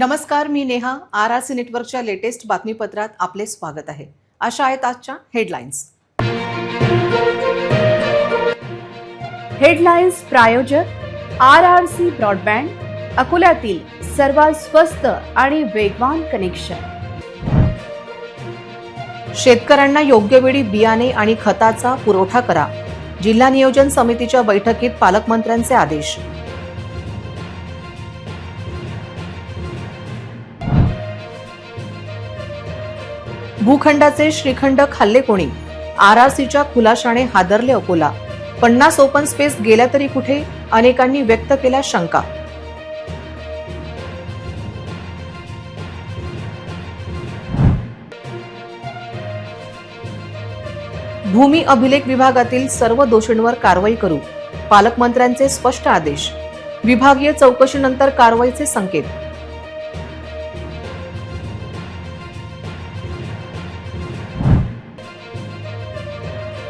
नमस्कार, मी नेहा. RRC नेटवर्कच्या latest बातमीपत्रात आपले स्वागत आहे. अशा आहेत आजच्या हेडलाईन्स. हेडलाईन्स प्रायोजक RRC ब्रॉडबँड, अकोल्यातील सर्वात स्वस्त आणि वेगवान कनेक्शन. शेतकऱ्यांना योग्य वेळी बियाणे आणि खताचा पुरवठा करा. जिल्हा नियोजन समितीच्या बैठकीत पालकमंत्र्यांचे आदेश. भूखंडाचे श्रीखंड खाल्ले कोणी? RRCच्या खुलाशाने हादरले अकोला. 50 ओपन स्पेस गेल्या तरी कुठे? अनेकांनी व्यक्त केल्या शंका. भूमी अभिलेख विभागातील सर्व दोषींवर कारवाई करू. पालकमंत्र्यांचे स्पष्ट आदेश. विभागीय चौकशीनंतर कारवाईचे संकेत.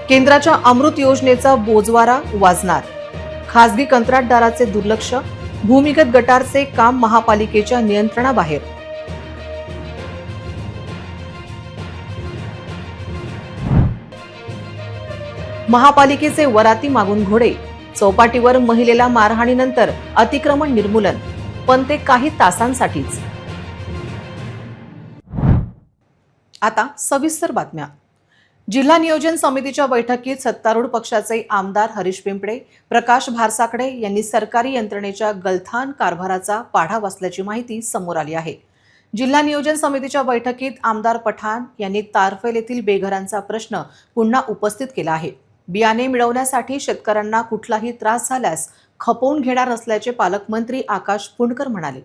केंद्राच्या अमृत योजनेचा बोजवारा वाजणार. खासगी कंत्राटदाराचे दुर्लक्ष. भूमिगत गटारचे काम महापालिकेच्या नियंत्रणाबाहेर. महापालिकेचे वराती मागून घोडे. चौपाटीवर महिलेला मारहाणीनंतर अतिक्रमण निर्मूलन, पण ते काही तासांसाठीच. आता सविस्तर बातम्या. जिल्हा नियोजन समितीच्या बैठकीत सत्तारूढ पक्षाचे आमदार हरीश पिंपळे, प्रकाश भारसाकडे यांनी सरकारी यंत्रणेच्या गलथान कारभाराचा पाढा वाचल्याची माहिती समोर आली आहे. जिल्हा नियोजन समितीच्या बैठकीत आमदार पठाण यांनी तारफेल येथील बेघरांचा प्रश्न पुन्हा उपस्थित केला आहे. बियाणे मिळवण्यासाठी शेतकऱ्यांना कुठलाही त्रास झाल्यास खपवून घेणार असल्याचे पालकमंत्री आकाश फुंडकर म्हणाले.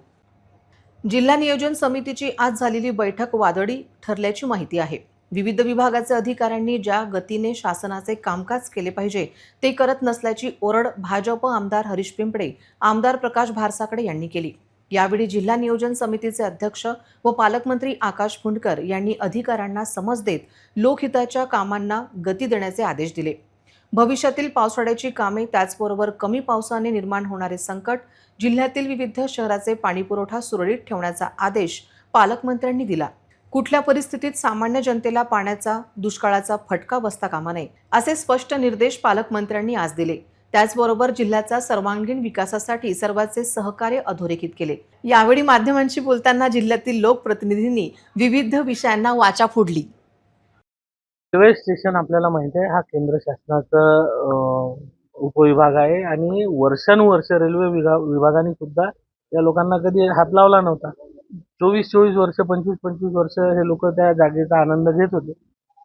जिल्हा नियोजन समितीची आज झालेली बैठक वादळी ठरल्याची माहिती आहे. विविध विभागाचे अधिकाऱ्यांनी ज्या गतीने शासनाचे कामकाज केले पाहिजे ते करत नसल्याची ओरड भाजप आमदार हरीश पिंपळे, आमदार प्रकाश भारसाकडे यांनी केली. यावेळी जिल्हा नियोजन समितीचे अध्यक्ष व पालकमंत्री आकाश फुंडकर यांनी अधिकाऱ्यांना समज देत लोकहिताच्या कामांना गती देण्याचे आदेश दिले. भविष्यातील पावसाळ्याची कामे, त्याचबरोबर कमी पावसाने निर्माण होणारे संकट, जिल्ह्यातील विविध शहराचे पाणीपुरवठा सुरळीत ठेवण्याचा आदेश पालकमंत्र्यांनी दिला. कुठल्या परिस्थितीत सामान्य जनतेला पाण्याचा, दुष्काळाचा फटका बसता कामा नये असे स्पष्ट निर्देश पालकमंत्र्यांनी आज दिले. त्याचबरोबर जिल्ह्याचा सर्वांगीण विकासासाठी सर्वांचे सहकार्य अधोरेखित केले. यावेळी माध्यमांशी बोलताना जिल्ह्यातील लोकप्रतिनिधींनी विविध विषयांना वाचा फोडली. रेल्वे स्टेशन आपल्याला माहिती आहे, हा केंद्र शासनाचा उपविभाग आहे आणि वर्षानुवर्ष रेल्वे विभागाने सुद्धा या लोकांना कधी हात लावला नव्हता. 24 वर्ष, 25 वर्ष हे लोक त्या जागेचा आनंद घेत होते.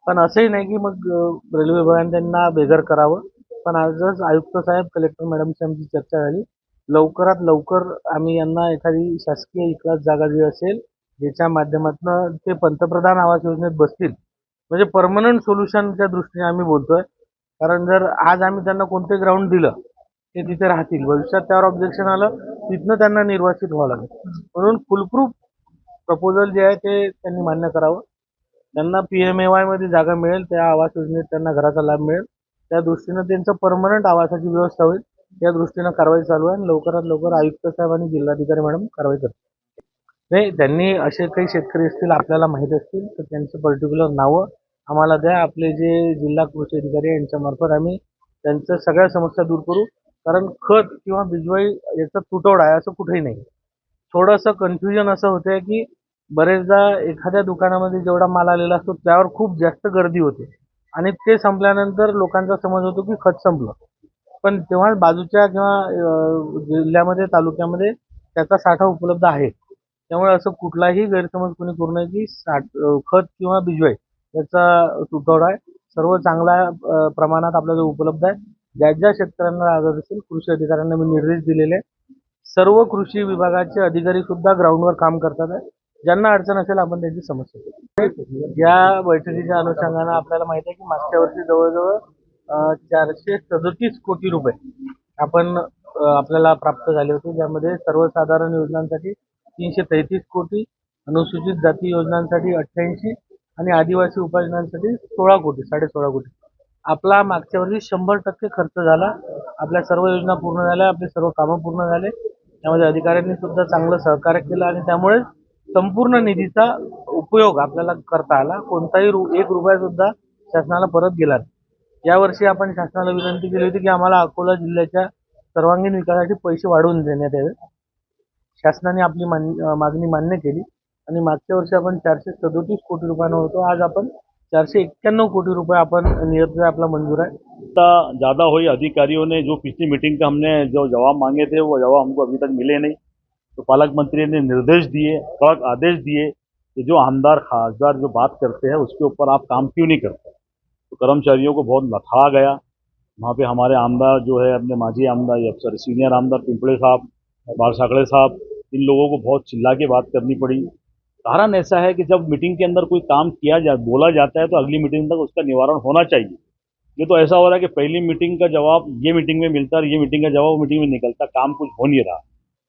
पण असंही नाही की मग रेल्वे विभागाने त्यांना बेघर करावं. पण आजच आयुक्त साहेब, कलेक्टर मॅडमची आमची चर्चा झाली. लवकरात लवकर आम्ही यांना एखादी शासकीय इकरात जागा जी असेल ज्याच्या माध्यमातून ते पंतप्रधान आवास योजनेत बसतील, म्हणजे परमनंट सोल्युशनच्या दृष्टीने आम्ही बोलतोय. कारण जर आज आम्ही त्यांना कोणते ग्राउंड दिलं ते तिथे राहतील, भविष्यात त्यावर ऑब्जेक्शन आलं तिथनं त्यांना निर्वासित व्हावं लागेल. म्हणून फुलप्रूफ प्रपोजल जे आहे ते त्यांनी मान्य करावं. त्यांना PMAY मध्ये जागा मिळेल, त्या आवास योजनेत त्यांना घराचा लाभ मिळेल, त्या दृष्टीनं त्यांचं परमनंट आवासाची व्यवस्था होईल. त्या दृष्टीनं कारवाई चालू आहे आणि लवकरात लवकर आयुक्त साहेब आणि जिल्हाधिकारी मॅडम कारवाई करतील. नाही, त्यांनी असे काही शेतकरी असतील आपल्याला माहीत असतील तर त्यांचं पर्टिक्युलर नावं आम्हाला द्या. आपले जे जिल्हा कृषी अधिकारी यांच्यामार्फत आम्ही त्यांच्या सगळ्या समस्या दूर करू. कारण खत किंवा बिजवाई याचा तुटवडा आहे असं कुठेही नाही. थोडंसं कन्फ्युजन असं होतं की बरेचदा एखाद्या दुकानामध्ये जेवढा माल आलेला असतो त्यावर खूप जास्त गर्दी होते आणि ते संपल्यानंतर लोकांचा समज होतो की खत संपलं. पण तेव्हा बाजूच्या किंवा जिल्ह्यामध्ये, तालुक्यामध्ये त्याचा साठा उपलब्ध आहे. त्यामुळे असं कुठलाही गैरसमज कोणी करू नये की खत किंवा बिजवाई याचा तुटवडा आहे. सर्व चांगल्या प्रमाणात आपल्याला उपलब्ध आहे. ज्या शेतकऱ्यांना लागत असेल, कृषी अधिकाऱ्यांना मी निर्देश दिलेले आहे. सर्व कृषी विभागाचे अधिकारी सुद्धा ग्राउंडवर काम करतात आहे. ज्यांना अडचण असेल आपण त्यांची समस्या. या बैठकीच्या अनुषंगानं आपल्याला माहिती आहे की मागच्या वर्षी जवळजवळ 437 कोटी रुपये आपण आपल्याला प्राप्त झाले होते, ज्यामध्ये सर्वसाधारण योजनांसाठी 333 कोटी, अनुसूचित जाती योजनांसाठी 88 आणि आदिवासी उपाययोजनांसाठी 16 कोटी, 16.5 कोटी. आपला मागच्या वर्षी 100% खर्च झाला. आपल्या सर्व योजना पूर्ण झाल्या, आपले सर्व कामं पूर्ण झाले. त्यामध्ये अधिकाऱ्यांनी सुद्धा चांगलं सहकार्य केलं आणि त्यामुळे संपूर्ण निधीचा उपयोग आपल्याला करता आला. कोणताही एक रुपया सुद्धा शासनाला परत गेला नाही. यावर्षी आपण शासनाला विनंती केली होती की आम्हाला अकोला जिल्ह्याच्या सर्वांगीण विकासासाठी पैसे वाढवून देण्यात यावे. शासनाने आपली मागणी मान्य केली आणि मागच्या वर्षी आपण 437 कोटी रुपयांवर होतो. आज आपण 491 कोटी रुपये आपण नियत आपला मंजूर है। ज़्यादा हुई अधिकारियों ने जो पिछली मीटिंग का हमने जो जवाब मांगे थे वो जवाब हमको अभी तक मिले नहीं। तो पालक मंत्री ने निर्देश दिए, कड़क आदेश दिए कि जो आमदार खासदार जो बात करते हैं उसके ऊपर आप काम क्यों नहीं करते। तो कर्मचारियों को बहुत लथाड़ा गया। वहाँ पे हमारे आमदार जो है अपने माजी आमदार या सॉरी सीनियर आमदार पिंपले साहब, बारसाकड़े साहब, इन लोगों को बहुत चिल्ला के बात करनी पड़ी। कारण ऐसा है कि जब मीटिंग के अंदर कोई काम बोला जाता है तो अगली मीटिंग तक उसका निवारण होना चाहिए। ये तो ऐसा हो रहा है कि पहली मीटिंग का जवाब ये मीटिंग में मिलता है और ये मीटिंग का जवाब वो मीटिंग में निकलता, काम कुछ हो नहीं रहा।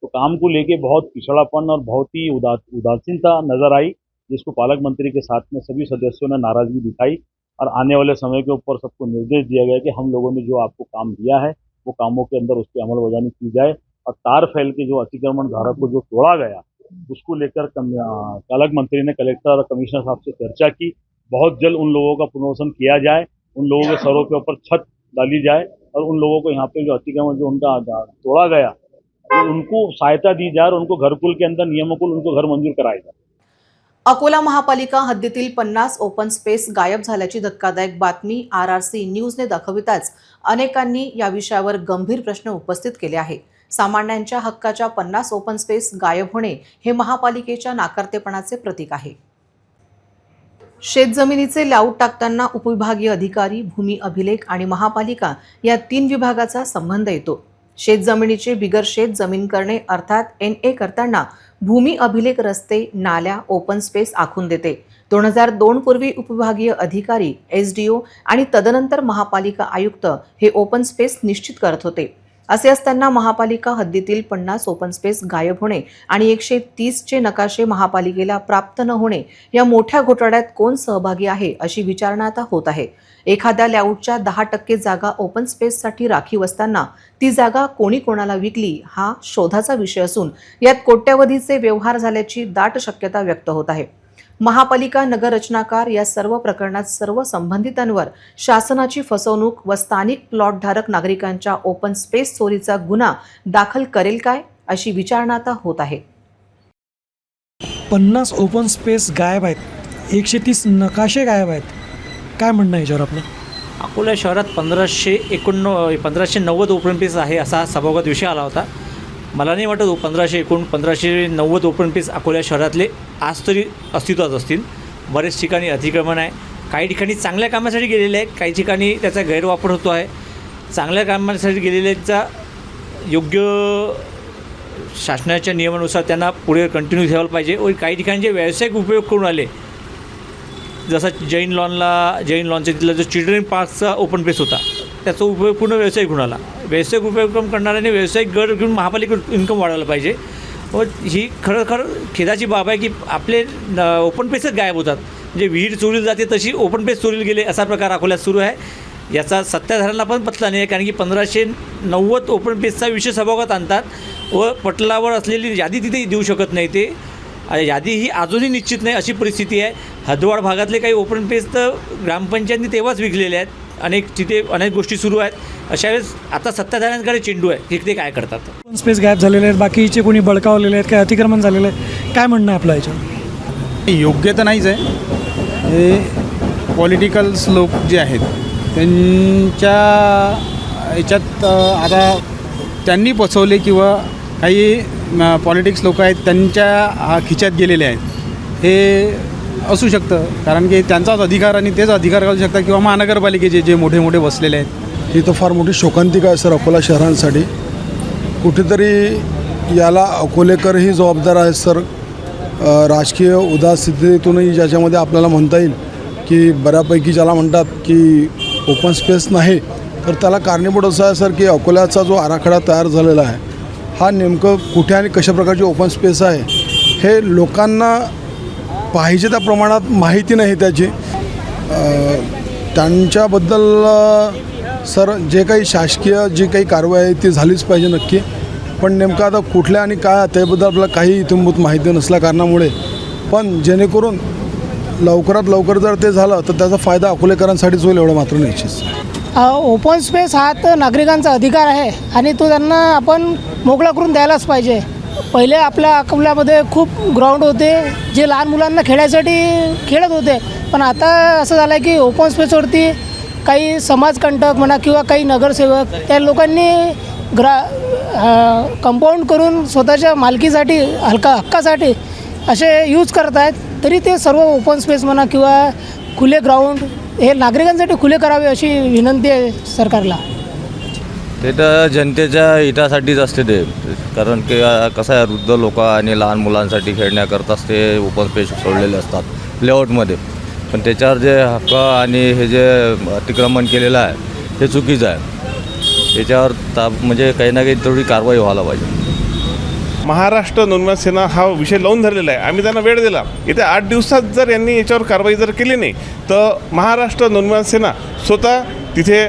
तो काम को लेके बहुत पिछड़ापन और बहुत ही उदासीनता नजर आई, जिसको पालक मंत्री के साथ में सभी सदस्यों ने नाराजगी दिखाई और आने वाले समय के ऊपर सबको निर्देश दिया गया कि हम लोगों ने जो आपको काम दिया है वो कामों के अंदर उस पर अमल बजानी की जाए और तार फैल के जो अतिक्रमण धारक को जो तोड़ा गया उसको लेकर पालक मंत्री ने कलेक्टर और कमिश्नर साहब से चर्चा की। बहुत जल्द उन लोगों का पुनर्वसन किया जाए, उन लोगों के सरों के ऊपर छत डाली जाए और उन लोगों को यहाँ पे जो अतिक्रमण जो उनका तोड़ा गया उनको सहायता दी जाए और उनको घरकुल के अंदर नियमकुल उनको घर मंजूर कराए जाए। अकोला महापालिका हद्दीतील 50 ओपन स्पेस गायब झाल्याची धक्कादायक बातमी RRC न्यूजने दाखविताच अनेकांनी या विषयावर गंभीर प्रश्न उपस्थित केले आहे। सामान्यांच्या हक्काच्या 50 ओपन स्पेस गायब होणे हे महापालिकेच्या नाकारतेपणाचे प्रतीक आहे। शेतजमिनीचे लाऊट टाकताना उपविभागीय अधिकारी, भूमी अभिलेख आणि महापालिका या 3 विभागाचा संबंध येतो। शेतजमिनीचे बिगर शेत जमीन करणे अर्थात NA करताना भूमी अभिलेख रस्ते, नाल्या, ओपन स्पेस आखून देते। 2002 पूर्वी उपविभागीय अधिकारी, SDO आणि तदनंतर महापालिका आयुक्त हे ओपन स्पेस निश्चित करत होते। असे असताना महापालिका हद्दीतील 50 ओपन स्पेस गायब होणे आणि 130चे नकाशे महापालिकेला प्राप्त न होणे या मोठ्या घोटाळ्यात कोण सहभागी आहे अशी विचारणा आता होत आहे। एखाद्या लेआउटच्या 10% जागा ओपन स्पेससाठी राखीव असताना ती जागा कोणी कोणाला विकली हा शोधाचा विषय असून यात कोट्यवधीचे व्यवहार झाल्याची दाट शक्यता व्यक्त होत आहे। महापालिका नगररचनाकार या सर्व प्रकरणात सर्व संबंधितांवर शासनाची फसवणूक व स्थानिक प्लॉटधारक नागरिकांच्या ओपन स्पेस चोरीचा गुन्हा दाखल करेल काय अशी विचारणा आता होत आहे। 50 ओपन स्पेस गायब आहेत, 130 नकाशे गायब आहेत, काय म्हणणं याच्यावर आपलं? अकोला शहरात 1590 ओपन पेस आहे असा सभागत विषय आला होता। मला नाही वाटत 1590 ओपन पेस अकोला शहरातले आज तरी अस्तित्वात असतील। बरेच ठिकाणी अतिक्रमण आहे, काही ठिकाणी चांगल्या कामासाठी गेलेले आहे, काही ठिकाणी त्याचा गैरवापर होतो आहे। चांगल्या कामासाठी गेलेल्यांचा योग्य शासनाच्या नियमानुसार त्यांना पुढे कंटिन्यू ठेवायला पाहिजे। व काही ठिकाणी जे व्यावसायिक उपयोग करून आले, जसं जैन लॉनच्या तिथला जो चिल्ड्रन पार्कचा ओपन पेस होता त्याचा उपयोग पूर्ण व्यावसायिक होऊन आला। व्यावसायिक उपयोग करणाऱ्याने व्यावसायिक गट घेऊन महापालिकेत इन्कम वाढवायला पाहिजे। व ही खरं खेदाची बाब आहे की आपले ओपन पेसच गायब होतात। म्हणजे विहीर चोरीला जाते तशी ओपन पेस चोरीला गेले असा प्रकार अकोल्यात सुरू आहे। याचा सत्ताधाऱ्यांना पण पटला नाही, कारण की 1590 ओपन पेसचा विषय सभागत आणतात व पटलावर असलेली यादी तिथे देऊ शकत नाही। ते यादी ही अजूनही निश्चित नाही अशी परिस्थिती आहे। हदवाड भागातले काही ओपन पेस तर ग्रामपंचायतनी तेव्हाच विकलेले आहेत। तिथे अनेक गोष्टी सुरू आहेत। अशा वेळेस आता सत्ताधाऱ्यांकडे चेंडू आहे की ते काय करतात। ओपन स्पेस गायब झालेले आहेत, बाकीचे कोणी बळकावलेले आहेत, काय अतिक्रमण झालेलं आहे, काय म्हणणं आहे आपलं याच्यावर? योग्य तर नाहीच आहे। हे पॉलिटिकल्स लोक जे आहेत त्यांच्या याच्यात आता त्यांनी पचवले किंवा काही पॉलिटिक्स लोक आहेत त्यांच्या खिच्यात गेलेले आहेत हे असू शकतं, कारण की त्यांचाच अधिकार आणि तेच अधिकार घालू शकतात किंवा महानगरपालिकेचे जे मोठे मोठे बसलेले आहेत। ही तर फार मोठी शोकांतिका आहे सर अकोला शहरांसाठी। कुठेतरी याला अकोलेकरही जबाबदार आहेत सर। राजकीय उदासीनतेतूनही ज्याच्यामध्ये आपल्याला म्हणता येईल की बऱ्यापैकी ज्याला म्हणतात की ओपन स्पेस नाही, तर त्याला कारणीभूत असं आहे सर की अकोल्याचा जो आराखडा तयार झालेला आहे हा नेमकं कुठे आणि कशा प्रकारची ओपन स्पेस आहे हे लोकांना पाहिजे त्या प्रमाणात माहिती नाही त्याची। त्यांच्याबद्दल सर जे काही शासकीय जी काही कारवाई आहे ती झालीच पाहिजे नक्की। पण नेमकं आता कुठल्या आणि काय त्याबद्दल आपल्याला काही इत्यंभूत माहिती नसल्या कारणामुळे, पण जेणेकरून लवकरात लवकर जर ते झालं तर त्याचा फायदा अकोलेकरांसाठीच होईल एवढं मात्र निश्चित. ओपन स्पेस हा तर नागरिकांचा अधिकार आहे आणि तो त्यांना आपण मोकळा करून द्यायलाच पाहिजे. पहिले आपल्या अकोल्यामध्ये खूप ग्राउंड होते जे लहान मुलांना खेळायसाठी खेळत होते, पण आता असं झालं आहे की ओपन स्पेसवरती काही समाजकंटक म्हणा किंवा काही नगरसेवक त्या लोकांनी कंपाऊंड करून स्वतःच्या मालकीसाठी हक्कासाठी असे यूज करत आहेत. तरी ते सर्व ओपन स्पेस म्हणा किंवा खुले ग्राउंड हे नागरिकांसाठी खुले करावे अशी विनंती आहे सरकारला. ते तर जनतेच्या हितासाठीच असते ते, कारण की कसं आहे, वृद्ध लोक आणि लहान मुलांसाठी खेळण्याकरताच ते ओपन स्पेस सोडलेले असतात लेआउटमध्ये. पण त्याच्यावर जे हक्क आणि हे जे अतिक्रमण केलेलं आहे ते चुकीचं आहे. त्याच्यावर म्हणजे काही ना काही तेवढी कारवाई व्हायला पाहिजे. महाराष्ट्र नवनिर्माण सेना हा विषय लावून धरलेला आहे. आम्ही त्यांना वेळ दिला. येत्या 8 दिवसात जर यांनी याच्यावर कारवाई जर केली नाही तर महाराष्ट्र नवनिर्माण सेना स्वतः तिथे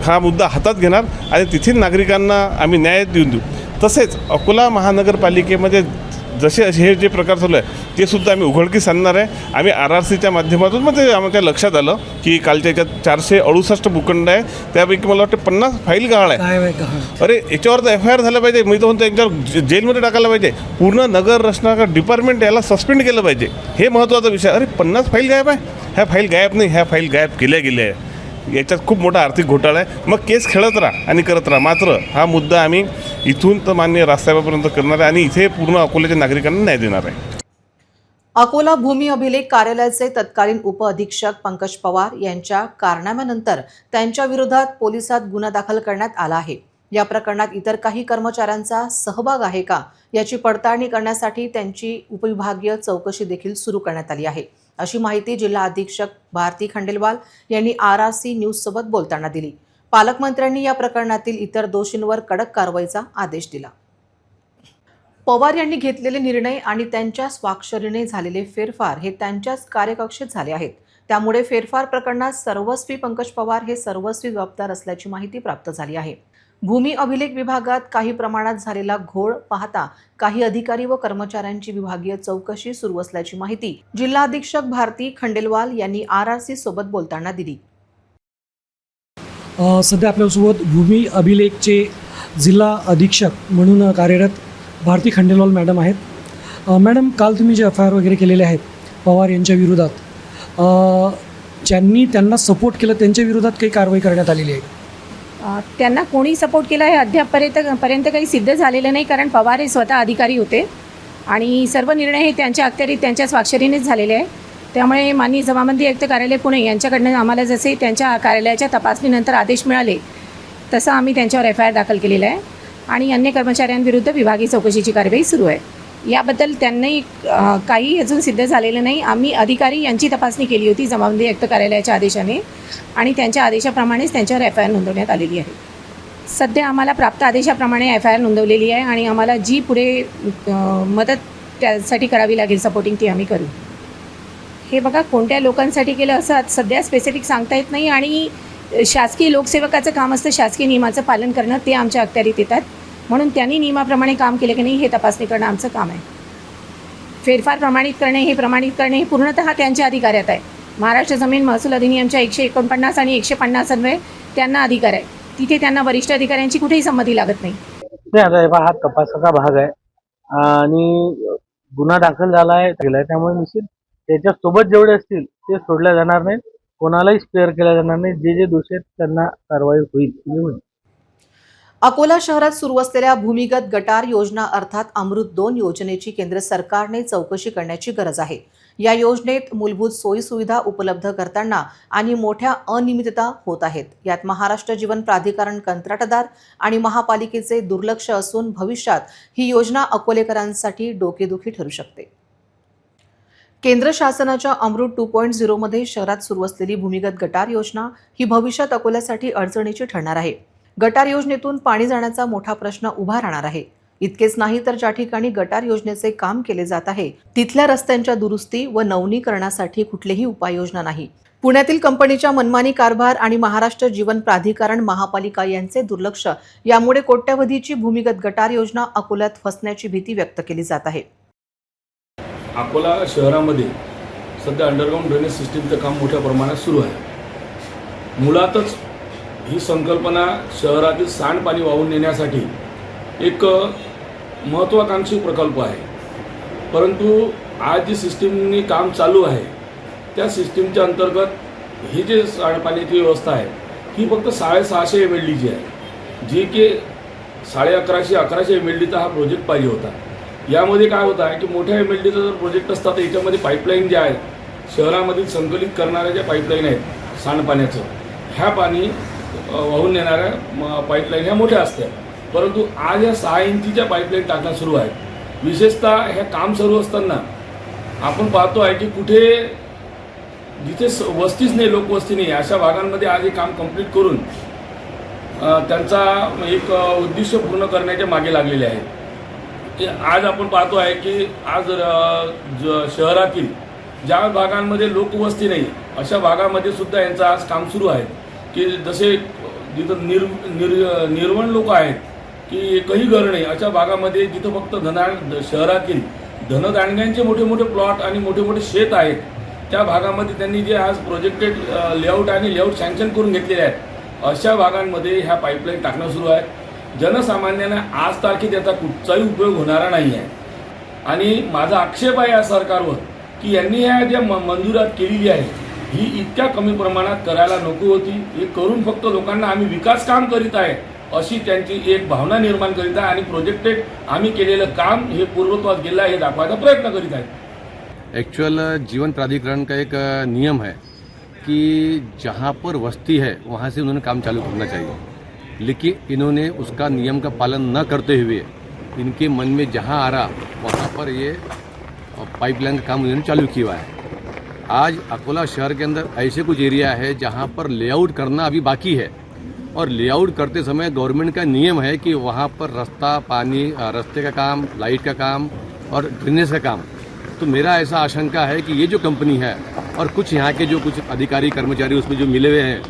हा मुद्दा हातात घेणार आणि तिथील नागरिकांना आम्ही न्याय देऊन देऊ. तसेच अकोला महानगरपालिकेमध्ये जसे हे जे प्रकार चालू आहे ते सुद्धा आम्ही उघडकीस आणणार आहे. आम्ही RRCच्या माध्यमातून मध्ये आमच्या लक्षात आलं की कालच्या याच्यात 468 भूखंड आहे, त्यापैकी मला वाटतं 50 फाईल गहाळ आहे. अरे याच्यावर तर FIR झालं पाहिजे. मी तर म्हणतो यांच्यावर जेलमध्ये टाकायला पाहिजे. पूर्ण नगर रचना डिपार्टमेंट याला सस्पेंड केलं पाहिजे. हे महत्त्वाचा विषय. अरे 50 फाईल गायब आहे. ह्या फाईल गायब नाही, ह्या फाईल गायब केल्या गेल्या आहे. याच्यात खूप मोठा आर्थिक घोटाळा आहे. मग केस खेळत राहा आणि करत राहा. मात्र हा मुद्दा आम्ही इथून तर मान्य राजसाहेबापर्यंत करणार आहे आणि इथे पूर्ण अकोल्याच्या नागरिकांना न्याय देणार आहे. अकोला भूमी अभिलेख कार्यालयाचे तत्कालीन उपअधीक्षक पंकज पवार यांच्या कारनाम्यानंतर त्यांच्या विरोधात पोलिसात गुन्हा दाखल करण्यात आला आहे. या प्रकरणात इतर काही कर्मचाऱ्यांचा सहभाग आहे का याची पडताळणी करण्यासाठी त्यांची उपविभागीय चौकशी देखील सुरू करण्यात आली आहे, अशी माहिती जिल्हा अधीक्षक भारती खंडेलवाल यांनी RRC न्यूजसोबत बोलताना दिली. पालकमंत्र्यांनी या प्रकरणातील इतर दोषींवर कडक कारवाईचा आदेश दिला. पवार यांनी घेतलेले निर्णय आणि त्यांच्या स्वाक्षरीने झालेले फेरफार हे त्यांच्याच कार्यकक्षेत झाले आहेत. त्यामुळे फेरफार प्रकरणात सर्वस्वी पंकज पवार हे सर्वस्वी जबाबदार असल्याची माहिती प्राप्त झाली आहे. भूमी अभिलेख विभागात काही प्रमाणात झालेला घोळ पाहता काही अधिकारी व कर्मचाऱ्यांची विभागीय चौकशी सुरू असल्याची माहिती जिल्हा अधीक्षक भारती खंडेलवाल यांनी RRC सोबत बोलताना दिली. सध्या आपल्यासोबत भूमी अभिलेखचे जिल्हा अधीक्षक म्हणून कार्यरत भारती खंडेलवाल मॅडम आहेत. मॅडम, काल तुम्ही जे FIR वगैरे केलेले आहेत पवार यांच्या विरोधात, ज्यांनी त्यांना सपोर्ट केलं त्यांच्या विरोधात काही कारवाई करण्यात आलेली आहे? त्यांना कोणी सपोर्ट केला हे अद्यापपर्यंत काही सिद्ध झालेलं नाही, कारण पवार हे स्वतः अधिकारी होते आणि सर्व निर्णय हे त्यांच्या अखत्यारीत त्यांच्या स्वाक्षरीनेच झालेले आहे. त्यामुळे माननीय जमाबंदी आयुक्त कार्यालय पुणे यांच्याकडनं आम्हाला जसे त्यांच्या कार्यालयाच्या तपासणीनंतर आदेश मिळाले तसं आम्ही त्यांच्यावर FIR दाखल केलेला आहे आणि अन्य कर्मचाऱ्यांविरुद्ध विभागीय चौकशीची कार्यवाही सुरू आहे. याबद्दल त्यांनी काही अजून सिद्ध झालेलं नाही. आम्ही अधिकारी यांची तपासणी केली होती जमाबंदी आयुक्त कार्यालयाच्या आदेशाने आणि त्यांच्या आदेशाप्रमाणेच त्यांच्यावर FIR नोंदवण्यात आलेली आहे. सध्या आम्हाला प्राप्त आदेशाप्रमाणे FIR नोंदवलेली आहे आणि आम्हाला जी पुढे मदत त्यासाठी करावी लागेल सपोर्टिंग ती आम्ही करू. हे बघा, कोणत्या लोकांसाठी केलं असं सध्या स्पेसिफिक सांगता येत नाही आणि शासकीय लोकसेवकाचं काम असतं शासकीय नियमाचं पालन करणं, ते आमच्या अखत्यारीत येतात. म्हणून त्यांनी नियमाप्रमाणे काम केलं की नाही हे तपासणी करणं आमचं काम आहे. फेरफार प्रमाणित करणे हे पूर्णतः त्यांच्या अधिकारात आहे. महाराष्ट्र जमीन महसूल अधिनियमच्या 149 आणि 150 अन्वये त्यांना अधिकार आहे. तिथे त्यांना वरिष्ठ अधिकाऱ्यांची कुठेही संमती लागत नाही. हा तपासाचा भाग आहे आणि गुन्हा दाखल झाला आहे, त्यामुळे निश्चित त्याच्यासोबत जेवढे असतील ते सोडल्या जाणार नाहीत, कोणालाही स्पेअर केल्या जाणार नाही. जे जे दोषी आहेत त्यांना कारवाई होईल. अकोला शहरात सुरू असलेल्या भूमिगत गटार योजना अर्थात अमृत 2 योजनेची केंद्र सरकारने चौकशी करण्याची गरज आहे. या योजनेत मूलभूत सोयीसुविधा उपलब्ध करताना आणि मोठ्या अनियमितता होत आहेत. यात महाराष्ट्र जीवन प्राधिकरण कंत्राटदार आणि महापालिकेचे दुर्लक्ष असून भविष्यात ही योजना अकोलेकरांसाठी डोकेदुखी ठरू शकते. केंद्र शासनाच्या अमृत 2.0 मध्ये शहरात सुरू असलेली भूमिगत गटार योजना ही भविष्यात अकोल्यासाठी अडचणीची ठरणार आहे. गटार योजनेतून पाणी जाण्याचा मोठा प्रश्न उभा राहणार आहे. इतकेच नाही तर ज्या ठिकाणी गटार योजनेचे काम केले जात आहे तिथल्या रस्त्यांच्या दुरुस्ती व नवनीकरणासाठी कुठलीही उपाययोजना नाही. पुण्यातील कंपनीच्या मनमानी कारभार आणि महाराष्ट्र जीवन प्राधिकरण महापालिका यांचे दुर्लक्ष यामुळे कोट्यवधीची भूमिगत गटार योजना अकोल्यात फसण्याची भीती व्यक्त केली जात आहे. अकोला शहरामध्ये सध्या अंडरग्राऊंड ड्रेनेज सिस्टीमचं काम मोठ्या प्रमाणात सुरू आहे. मुळातच ही संकल्पना शहरातील सांडपाणी वाहून नेण्यासाठी एक महत्त्वाकांक्षी प्रकल्प आहे. परंतु आज जी सिस्टीमनी काम चालू आहे त्या सिस्टीमच्या अंतर्गत ही जी सांडपाण्याची व्यवस्था आहे ही फक्त 650 MLDची आहे, जी की 1150 MLDचा हा प्रोजेक्ट पाहिजे होता. यामध्ये काय होतं आहे की मोठ्या MLDचा जर प्रोजेक्ट असता तर याच्यामध्ये पाईपलाईन ज्या आहेत शहरामधील संकलित करणाऱ्या ज्या पाईपलाईन आहेत सांडपाण्याचं ह्या पाणी वाहून नेणाऱ्या पाईपलाईन ह्या मोठ्या असत्या. परंतु आज ह्या 6 इंचीच्या पाईपलाईन टाकणं सुरू आहे. विशेषतः हे काम सुरू असताना आपण पाहतो आहे की कुठे जिथे वस्तीच नाही, लोकवस्ती नाही, अशा भागांमध्ये आज हे काम कंप्लीट करून त्यांचा एक उद्दिष्ट पूर्ण करण्याच्या मागे लागलेले आहेत. की आज आपण पाहतो आहे की आज शहरातील ज्या भागांमध्ये लोकवस्ती नाही अशा भागामध्ये सुद्धा यांचं आज काम सुरू आहे. की जसे जिथं निर्वण लोक आहेत की एकही घर नाही अशा भागामध्ये जिथं फक्त शहरातील धनदांडग्यांचे मोठे मोठे प्लॉट आणि मोठे मोठे शेत आहेत त्या भागामध्ये त्यांनी जे आज प्रोजेक्टेड लेआउट आणि लेआउट सँक्शन करून घेतलेले आहेत अशा भागांमध्ये ह्या पाईपलाईन टाकणं सुरू आहे. जनसामान्यांना आज तारखेत याचा कुठचाही उपयोग होणारा नाही आहे. आणि माझा आक्षेप आहे या सरकारवर की यांनी ह्या ज्या मंजुरात केलेली आहे ही इतक्या कमी प्रमाणात करायला नको होती. हे करून फक्त लोकांना आम्ही विकास काम करीत आहे अशी त्यांची एक भावना निर्माण करीत आहे आणि प्रोजेक्टेड आम्ही केलेलं काम हे पूर्वत्वास गेलं आहे हे दाखवायचा प्रयत्न करीत आहेत. एक्चुअल जीवन प्राधिकरण का एक नियम है कि जहाँ पर वस्ती है वहाँ से उन्होंने काम चालू करना चाहिए, लेकिन इन्होंने उसका नियम का पालन न करते हुए इनके मन में जहाँ आ रहा वहाँ पर ये पाइपलाइन का काम उन्होंने चालू किया है. आज अकोला शहर के अंदर ऐसे कुछ एरिया है जहाँ पर लेआउट करना अभी बाकी है और लेआउट करते समय गवर्नमेंट का नियम है कि वहाँ पर रास्ता, पानी, रास्ते का काम, लाइट का काम और ड्रेनेज का काम. तो मेरा ऐसा आशंका है कि ये जो कंपनी है और कुछ यहाँ के जो कुछ अधिकारी कर्मचारी उसमें जो मिले हुए हैं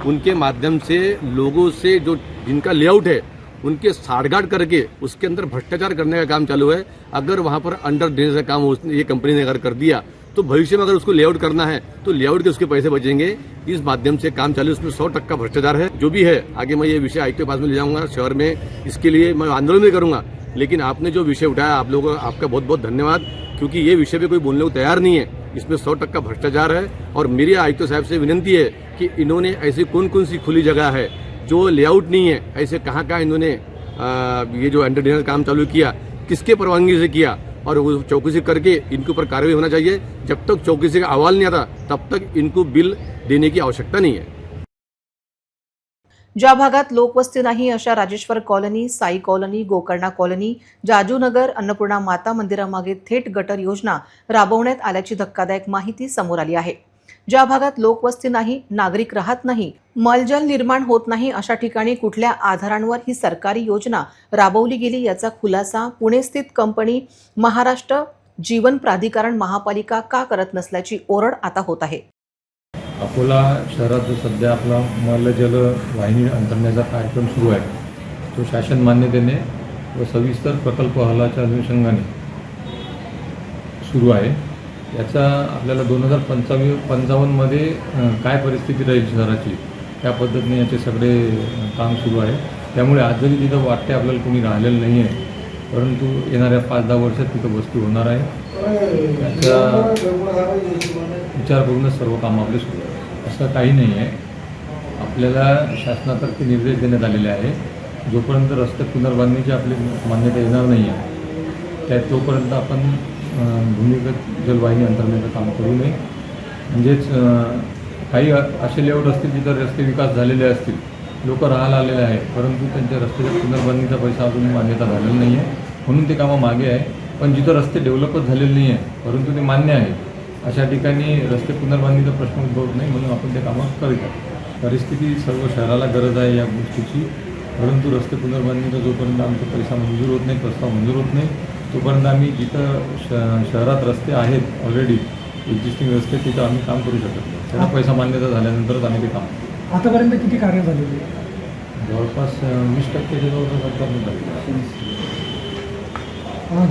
उनके माध्यम से लोगों से जो जिनका लेआउट है उनके साठगांठ करके उसके अंदर भ्रष्टाचार करने का काम चालू है. अगर वहाँ पर अंडर ड्रेनेज का काम ये कंपनी ने अगर कर दिया तो भविष्य में अगर उसको लेआउट करना है तो लेआउट के उसके पैसे बचेंगे. इस माध्यम से काम चालू, उसमें 100% भ्रष्टाचार है. जो भी है आगे मैं ये विषय आयुक्त के पास में ले जाऊँगा शहर में, इसके लिए मैं आंदोलन भी करूँगा. लेकिन आपने जो विषय उठाया आप लोगों का आपका बहुत बहुत धन्यवाद, क्योंकि ये विषय पे कोई बोलने को तैयार नहीं है. इसमें 100% भ्रष्टाचार है और मेरी आयुक्त साहब से विनंती है कि इन्होंने ऐसी कौन कौन सी खुली जगह है जो लेआउट नहीं है, ऐसे कहाँ इन्होंने ये जो अंडर ड्रेनेज काम चालू किया, किसके परवानगी से किया और वो चौकसी करके इनके ऊपर कार्रवाई होना चाहिए. जब तक चौकसी का अहवाल नहीं आता तब तक इनको बिल देने की आवश्यकता नहीं है. ज्या भागात लोकवस्ती नाही अशा Rajeshwar colony, Sai colony, Gokarna colony, Jajunagar, Annapurna Mata मंदिरामागे थेट गटर योजना राबवण्यात आल्याची धक्कादायक माहिती समोर आली आहे. ज्या भागात लोकवस्ती नाही, नागरिक राहत नाही, मलजल निर्माण होत नाही अशा ठिकाणी कुठल्या आधारांवर ही सरकारी योजना राबवली गेली याचा खुलासा पुणे स्थित कंपनी महाराष्ट्र जीवन प्राधिकरण महापालिका का करत नसल्याची ओरड आता होत आहे. अकोला शहरात जो सध्या आपला मलजल वाहिनी अंतरण्याचा कार्यक्रम सुरू आहे तो शासन मान्यतेने व सविस्तर प्रकल्प अहवालाच्या अनुषंगाने सुरू आहे. याचा आपल्याला 2055मध्ये काय परिस्थिती राहील शहराची त्या पद्धतीने याचे सगळे काम सुरू आहे. त्यामुळे आज जरी तिथं वाटते आपल्याला कोणी राहिलेलं नाही आहे, परंतु येणाऱ्या 5-10 वर्षात तिथं वस्ती होणार आहे. त्याचा विचार करूनच सर्व कामं आपले सुरू आहे. असं काही नाही आहे. आपल्याला शासनातर्फे निर्देश देण्यात आलेले आहे जोपर्यंत रस्ते पुनर्बांधणीची आपली मान्यता येणार नाही आहे त्या तोपर्यंत आपण भूमिगत जलवाहिनी अंतरण्याचं काम करू नये. म्हणजेच काही असे लेआउट असतील जिथं रस्ते विकास झालेले असतील, लोक राहायला आलेले आहेत, परंतु त्यांच्या रस्त्याच्या पुनर्बांधणीचा पैसा अजून मान्यता झालेला नाही आहे म्हणून ते कामं मागे आहे. पण जिथं रस्ते डेव्हलपच झालेले नाही आहे परंतु ते मान्य आहे अशा ठिकाणी रस्ते पुनर्बांधणीचा प्रश्न उद्भवत नाही म्हणून आपण ते कामं करीत आहोत. परिस्थिती सर्व शहराला गरज आहे या गोष्टीची परंतु रस्ते पुनर्बांधणीचा जोपर्यंत आमचा पैसा मंजूर होत नाही, प्रस्ताव मंजूर होत नाही, तोपर्यंत आम्ही जिथं शहरात रस्ते आहेत ऑलरेडी एक्झिस्टिंग रस्ते तिथं आम्ही काम करू शकत नाही. त्याला पैसा मान्यता झाल्यानंतरच आम्ही ते काम आतापर्यंत किती कार्य झालेली आहे? जवळपास 20% जवळपास संपूर्ण झाले.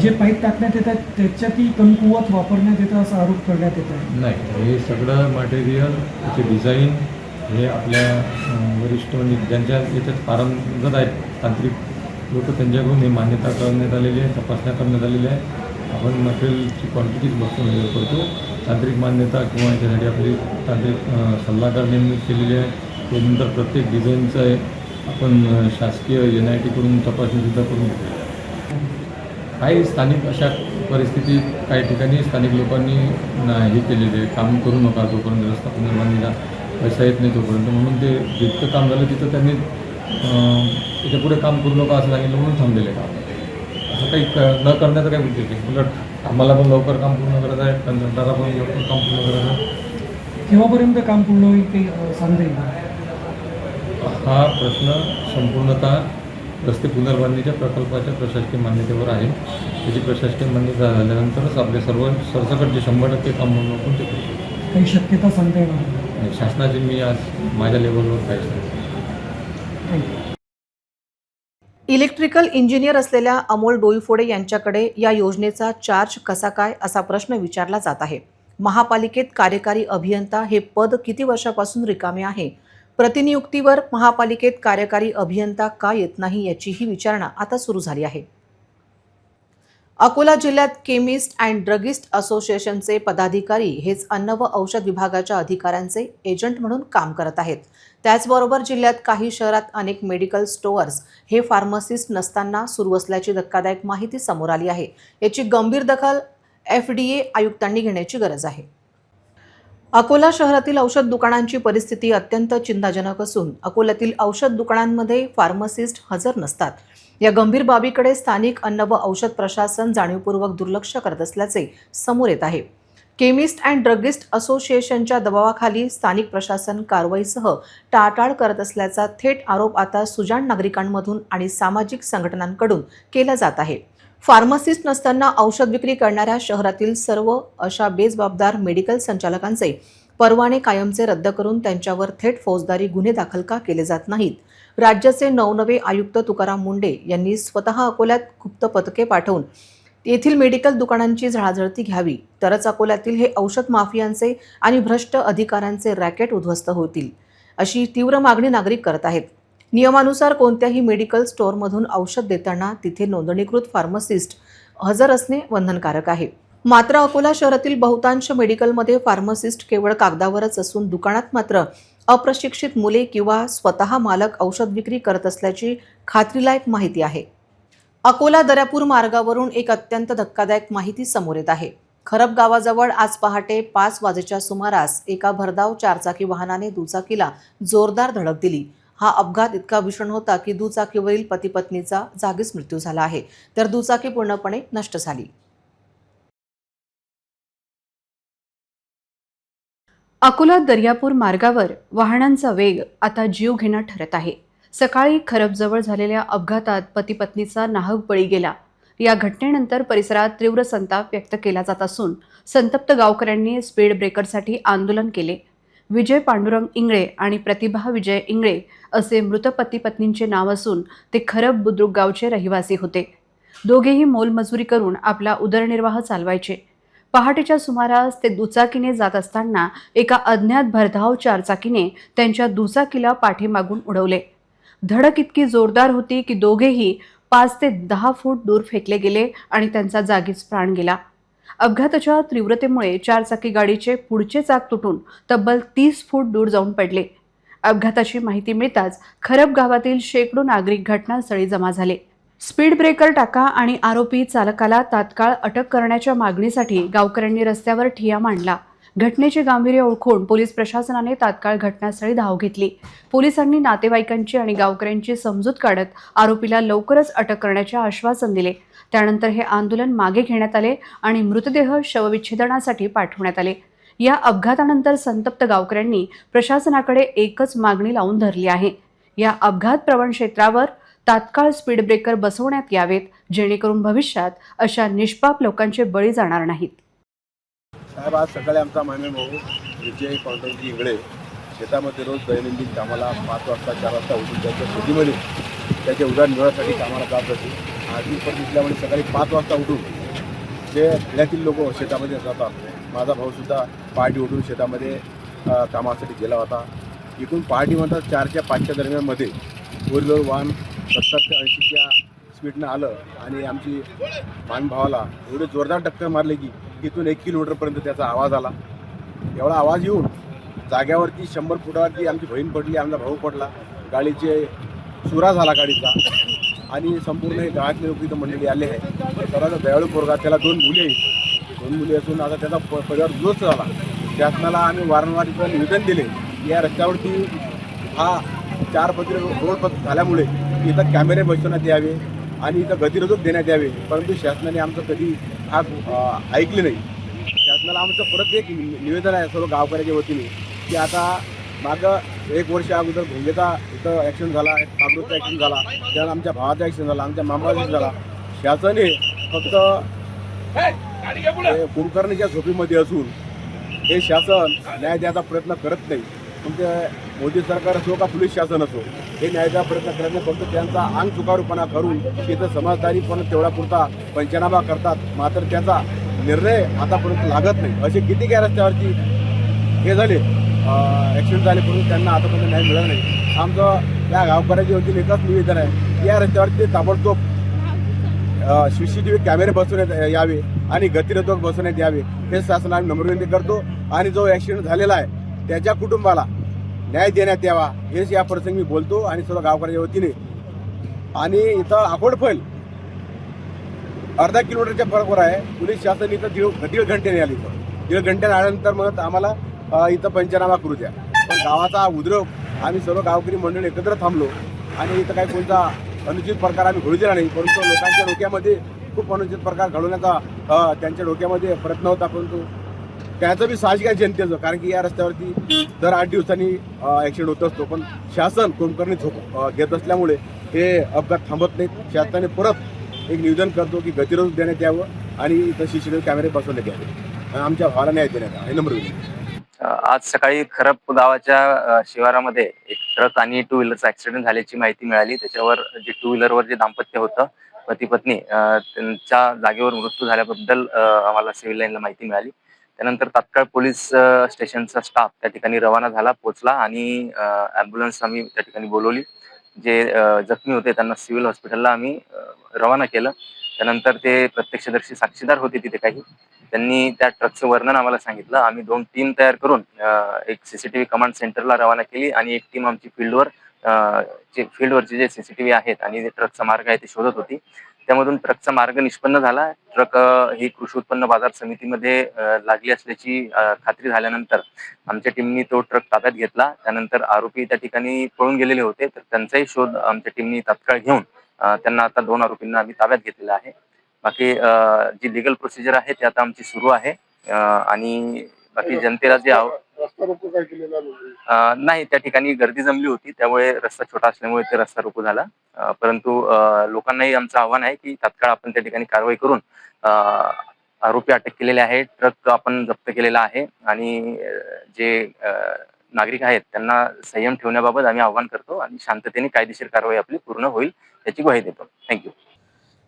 जे पाईप टाकण्यात येत आहेत त्याच्यातही कमकुवत वापरण्यात येतं असा आरोप करण्यात येत आहे. नाही, हे सगळं मटेरियल त्याचे डिझाईन हे आपल्या वरिष्ठ म्हणजे ज्यांच्या याच्यात पारंगत आहेत तांत्रिक लोक त्यांच्याकडून हे मान्यता करण्यात आलेली आहे, तपासण्या करण्यात आलेल्या आहे. आपण मटेरियलची क्वांटिटीज बघतो करतो. तांत्रिक मान्यता किंवा याच्यासाठी आपली तांत्रिक सल्लागार नेमणूक केलेली आहे. त्यानंतर प्रत्येक डिझाईनचं आहे आपण शासकीय NIT तपासणीसुद्धा करून घेतलेली आहे. काही स्थानिक अशा परिस्थितीत काही ठिकाणी स्थानिक लोकांनी हे केलेले आहे, काम करू नका तोपर्यंत रस्ता पुनर्बांधणीला पैसा येत नाही तोपर्यंत, म्हणून ते जितकं काम झालं तिथं त्यांनी त्याच्या पुढे काम करू नका असं सांगितलं म्हणून थांबलेलं आहे काम. असं काही न करण्याचं काही उद्देश आहे. उलट आम्हाला पण लवकर काम पूर्ण करायचं आहे, कंत्राटदाराला पण लवकर काम पूर्ण करायचं आहे. केव्हापर्यंत काम पूर्ण होईल ते सांगता येईल? हा प्रश्न संपूर्णतः रस्ते पुनर्बांधणीच्या प्रकल्पाच्या प्रशासकीय मान्यतेवर आहे. त्याची प्रशासकीय मान्यता झाल्यानंतरच आपले सर्व सरसकट जे 100% काम म्हणून आपण ते करू. काही शक्यता सांगता येणार नाही, शासनाची मी आज माझ्या लेवलवर काहीच नाही. थँक्यू. इलेक्ट्रिकल इंजिनियर असलेल्या अमोल डोईफोडे यांच्याकडे या योजनेचा चार्ज कसा काय असा प्रश्न विचारला जात आहे. महापालिकेत कार्यकारी अभियंता हे पद किती वर्षापासून रिकामे आहे? प्रतिनियुक्तीवर महापालिकेत कार्यकारी अभियंता का येत नाही याचीही विचारणा आता सुरू झाली आहे. अकोला जिल्ह्यात केमिस्ट अँड ड्रगिस्ट असोसिएशनचे पदाधिकारी हेच अन्न व औषध विभागाच्या अधिकाऱ्यांचे एजंट म्हणून काम करत आहेत. त्याचबरोबर जिल्ह्यात काही शहरात अनेक मेडिकल स्टोअर्स हे फार्मसिस्ट नसताना सुरू असल्याची धक्कादायक माहिती समोर आली आहे. याची गंभीर दखल FDA आयुक्तांनी घेण्याची गरज आहे. अकोला शहरातील औषध दुकानांची परिस्थिती अत्यंत चिंताजनक असून अकोल्यातील औषध दुकानांमध्ये फार्मसिस्ट हजर नसतात. या गंभीर बाबीकडे स्थानिक अन्न व औषध प्रशासन जाणीवपूर्वक दुर्लक्ष करत असल्याचे समोर येत आहे. केमिस्ट अँड ड्रगिस्ट असोसिएशनच्या दबावाखाली स्थानिक प्रशासन कारवाईसह टाळाटाळ करत असल्याचा थेट आरोप आता सुजाण नागरिकांमधून आणि सामाजिक संघटनांकडून केला जात आहे. फार्मसिस्ट नसताना औषध विक्री करणाऱ्या शहरातील सर्व अशा बेजबाबदार मेडिकल संचालकांचे परवाने कायमचे रद्द करून त्यांच्यावर थेट फौजदारी गुन्हे दाखल का केले जात नाहीत? राज्याचे नवनवे आयुक्त तुकाराम मुंढे यांनी स्वतः अकोल्यात गुप्त पथके पाठवून येथील मेडिकल दुकानांची झळाझळती घ्यावी, तरच अकोल्यातील हे औषध माफियांचे आणि भ्रष्ट अधिकाऱ्यांचे रॅकेट उद्ध्वस्त होतील, अशी तीव्र मागणी नागरिक करत आहेत. नियमानुसार कोणत्याही मेडिकल स्टोअरमधून औषध देताना तिथे नोंदणीकृत फार्मसिस्ट हजर असणे बंधनकारक आहे. मात्र अकोला शहरातील बहुतांश मेडिकलमध्ये फार्मसिस्ट केवळ कागदावरच असून दुकानात मात्र अप्रशिक्षित मुले किंवा स्वतः मालक औषध विक्री करत असल्याची खात्रीलायक माहिती आहे. अकोला दर्यापूर मार्गावरून एक अत्यंत धक्कादायक माहिती समोर येत आहे. खरब गावाजवळ आज पहाटे 5 वाजेच्या सुमारास एका भरधाव चारचाकी वाहनाने दुचाकीला जोरदार धडक दिली. हा अपघात इतका भीषण होता की दुचाकीवरील पती पत्नीचा जागीच मृत्यू झाला आहे, तर दुचाकी पूर्णपणे नष्ट झाली. अकोला दर्यापूर मार्गावर वाहनांचा वेग आता जीवघेणा ठरत आहे. सकाळी खरबजवळ झालेल्या अपघातात पती पत्नीचा नाहक बळी गेला. या घटनेनंतर परिसरात तीव्र संताप व्यक्त केला जात असून संतप्त गावकऱ्यांनी स्पीड ब्रेकरसाठी आंदोलन केले. विजय पांडुरंग इंगळे आणि प्रतिभा विजय इंगळे असे मृत पती पत्नींचे नाव असून ते खरब बुद्रुक गावचे रहिवासी होते. दोघेही मोलमजुरी करून आपला उदरनिर्वाह चालवायचे. पहाटेच्या सुमारास ते दुचाकीने जात असताना एका अज्ञात भरधाव चारचाकीने त्यांच्या दुचाकीला पाठीमागून उडवले. धडक इतकी जोरदार होती की दोघेही 5 ते 10 फूट दूर फेकले गेले आणि त्यांचा जागीच प्राण गेला. अपघाताच्या तीव्रतेमुळे चारचाकी गाडीचे पुढचे चाक तुटून तब्बल 30 फूट दूर जाऊन पडले. अपघाताची माहिती मिळताच खरब गावातील शेकडो नागरिक घटनास्थळी जमा झाले. स्पीड ब्रेकर टाका आणि आरोपी चालकाला तात्काळ अटक करण्याच्या मागणीसाठी गावकऱ्यांनी रस्त्यावर ठिय्या मांडला. घटनेचे गांभीर्य ओळखून पोलीस प्रशासनाने तात्काळ घटनास्थळी धाव घेतली. पोलिसांनी नातेवाईकांची आणि गावकऱ्यांची समजूत काढत आरोपीला लवकरच अटक करण्याचे आश्वासन दिले. त्यानंतर हे आंदोलन मागे घेण्यात आले आणि मृतदेह शवविच्छेदनासाठी पाठवण्यात आले. या अपघातानंतर संतप्त गावकऱ्यांनी प्रशासनाकडे एकच मागणी लावून धरली आहे या अपघात प्रवण क्षेत्रावर तात्काळ स्पीड ब्रेकर बसवण्यात यावेत, जेणेकरून भविष्यात अशा निष्पाप लोकांचे बळी जाणार नाहीत. साहेब, आज सकाळी आमचा मान्य भाऊ विजय पांडुरंग इंगळे शेतामध्ये रोज दैनंदिन कामाला 5 वाजता 4 वाजता उठून त्याच्या शेतीमध्ये त्याच्या उदरनिर्वाहासाठी कामाला जात होते. आधी पण दिसल्यामुळे सकाळी 5 वाजता उठून जे खेड्यातील लोक शेतामध्ये जातात. माझा भाऊसुद्धा पहाटे उठून शेतामध्ये कामासाठी गेला होता. इथून पहाटे म्हणतात 4च्या 5च्या दरम्यानमध्ये फोर व्हीलर वाहन 70 ते 80च्या स्पीडनं आलं आणि आमची भावाला एवढे जोरदार टक्कर मारले की तिथून 1 किलोमीटरपर्यंत त्याचा आवाज आला. एवढा आवाज येऊन जाग्यावरती 100 फुटावरती आमची बहीण पडली, आमचा भाऊ पडला. गाडीचे चुरा झाला गाडीचा आणि संपूर्ण हे गावातले लोक इथं मंडळी आले आहे. सर्वांचा दयाळू पोरगा, त्याला 2 मुली आहेत. 2 मुली असून आता त्याचा परिवार दुरुस्त झाला. शासनाला आम्ही वारंवार इथं निवेदन दिले की या रस्त्यावरती हा 4 पदरी रोड झाल्यामुळे इथं कॅमेरे बसवण्यात यावे आणि इथं गतिरोधक देण्यात यावे, परंतु शासनाने आमचं कधी ऐकले नाही. शासनाला आमचं परत एक निवेदन आहे सर्व गावकऱ्याच्या वतीने की आता मागं 1 वर्ष अगोदर भोंगेचा इथं ॲक्सिडेंट झाला, कागदूरचा ॲक्सिडेंट झाला, त्यानंतर आमच्या भावाचा ॲक्सिडेंट झाला, आमच्या मामाचा ॲक्सिडेंट झाला. शासनाने फक्त कुंभकर्णीच्या झोपीमध्ये असून हे शासन न्याय द्यायचा प्रयत्न करत नाही. तुमचे मोदी सरकार असो का पोलीस शासन असो, हे न्याय द्यायचा प्रयत्न करत नाही. फक्त त्यांचा अंग चुकारूपणा करून तिथं समजदारीपणे तेवढा पुरता पंचनामा करतात, मात्र त्याचा निर्णय आतापर्यंत लागत नाही. असे किती काय रस्त्यावरती हे झाले ॲक्सिडेंट झाले, परंतु त्यांना आतापर्यंत न्याय मिळाला नाही. आमचं या गावकऱ्याच्या वतीने एकच निवेदन आहे की या रस्त्यावरती ताबडतोब CCTV कॅमेरे बसवण्यात यावे आणि गतिरोधक बसवण्यात यावे. हे शासनाला नम्र विनंती करतो आणि जो ॲक्सिडेंट झालेला आहे त्याच्या कुटुंबाला न्याय देण्यात यावा हेच या प्रसंगी मी बोलतो आणि सर्व गावकऱ्याच्या वतीने. आणि इथं आकोडफैल अर्धा किलोमीटरच्या फरकवर आहे. पोलीस शासन इथं दीड घंट्याने आली. इथं दीड घंट्याने आल्यानंतर मग आम्हाला इथं पंचनामा करू द्या. पण गावाचा उद्रेक आम्ही सर्व गावकरी मंडळी एकत्र थांबलो आणि इथं काही कोणता अनुचित प्रकार आम्ही घडू दिला नाही. परंतु लोकांच्या डोक्यामध्ये खूप अनुचित प्रकार घडवण्याचा त्यांच्या डोक्यामध्ये प्रयत्न होता, परंतु त्याचं बी साहजिक आहे जनतेचं, कारण की या रस्त्यावरती दर 8 दिवसांनी ॲक्सिडेंट होत असतो. पण शासन कुंभकर्णी घेत असल्यामुळे हे अपघात थांबत नाहीत. शासनाने परत एक निवेदन करतो की गतिरोध देण्यात यावं आणि इथं CCTV कॅमेरे बसवण्यात यावे. आमच्या भावाला न्याय देण्यात यावा हे नम्र विनंती. आज सकाळी खरप गावाच्या शिवारामध्ये एक ट्रक आणि 2 व्हीलरचा ऍक्सिडेंट झाल्याची माहिती मिळाली. त्याच्यावर जे 2 व्हीलरवर जे दाम्पत्य होतं, पती पत्नी, त्यांच्या जागेवर मृत्यू झाल्याबद्दल आम्हाला सिव्हिल लाईनला माहिती मिळाली. त्यानंतर तात्काळ पोलीस स्टेशनचा स्टाफ त्या ठिकाणी रवाना झाला, पोहोचला आणि ॲम्ब्युलन्स आम्ही त्या ठिकाणी बोलवली. जे जखमी होते त्यांना सिव्हिल हॉस्पिटलला आम्ही रवाना केलं. त्यानंतर ते प्रत्यक्षदर्शी साक्षीदार होते तिथे काही, त्यांनी त्या ट्रकचं वर्णन आम्हाला सांगितलं. आम्ही 2 टीम तयार करून एक CCTV कमांड सेंटरला रवाना केली आणि एक टीम आमची फील्डवरचे जे CCTV आहेत आणि ट्रकचा मार्ग आहे ते शोधत होती. त्यामधून ट्रकचा मार्ग निष्पन्न झाला. ट्रक ही कृषी उत्पन्न बाजार समितीमध्ये लागली असल्याची खात्री झाल्यानंतर आमच्या टीमनी तो ट्रक ताब्यात घेतला. त्यानंतर आरोपी त्या ठिकाणी पळून गेलेले होते, तर त्यांचाही शोध आमच्या टीमनी तात्काळ घेऊन त्यांना आता 2 आरोपींना आम्ही ताब्यात घेतलेला आहे. बाकी जी लिगल प्रोसिजर आहे ती आता आमची सुरू आहे. आणि बाकी जनतेला जे नाही, त्या ठिकाणी गर्दी जमली होती, त्यामुळे रस्ता छोटा असल्यामुळे ते रस्ता रोको झाला. परंतु लोकांनाही आमचं आव्हान आहे की तात्काळ आपण त्या ठिकाणी कारवाई करून आरोपी अटक केलेले आहे, ट्रक आपण जप्त केलेला आहे आणि जे नागरिक आहेत त्यांना संयम ठेवण्याबाबत आम्ही आव्हान करतो आणि शांततेने कायदेशीर कारवाई आपली पूर्ण होईल याची ग्वाही देतो. थँक्यू.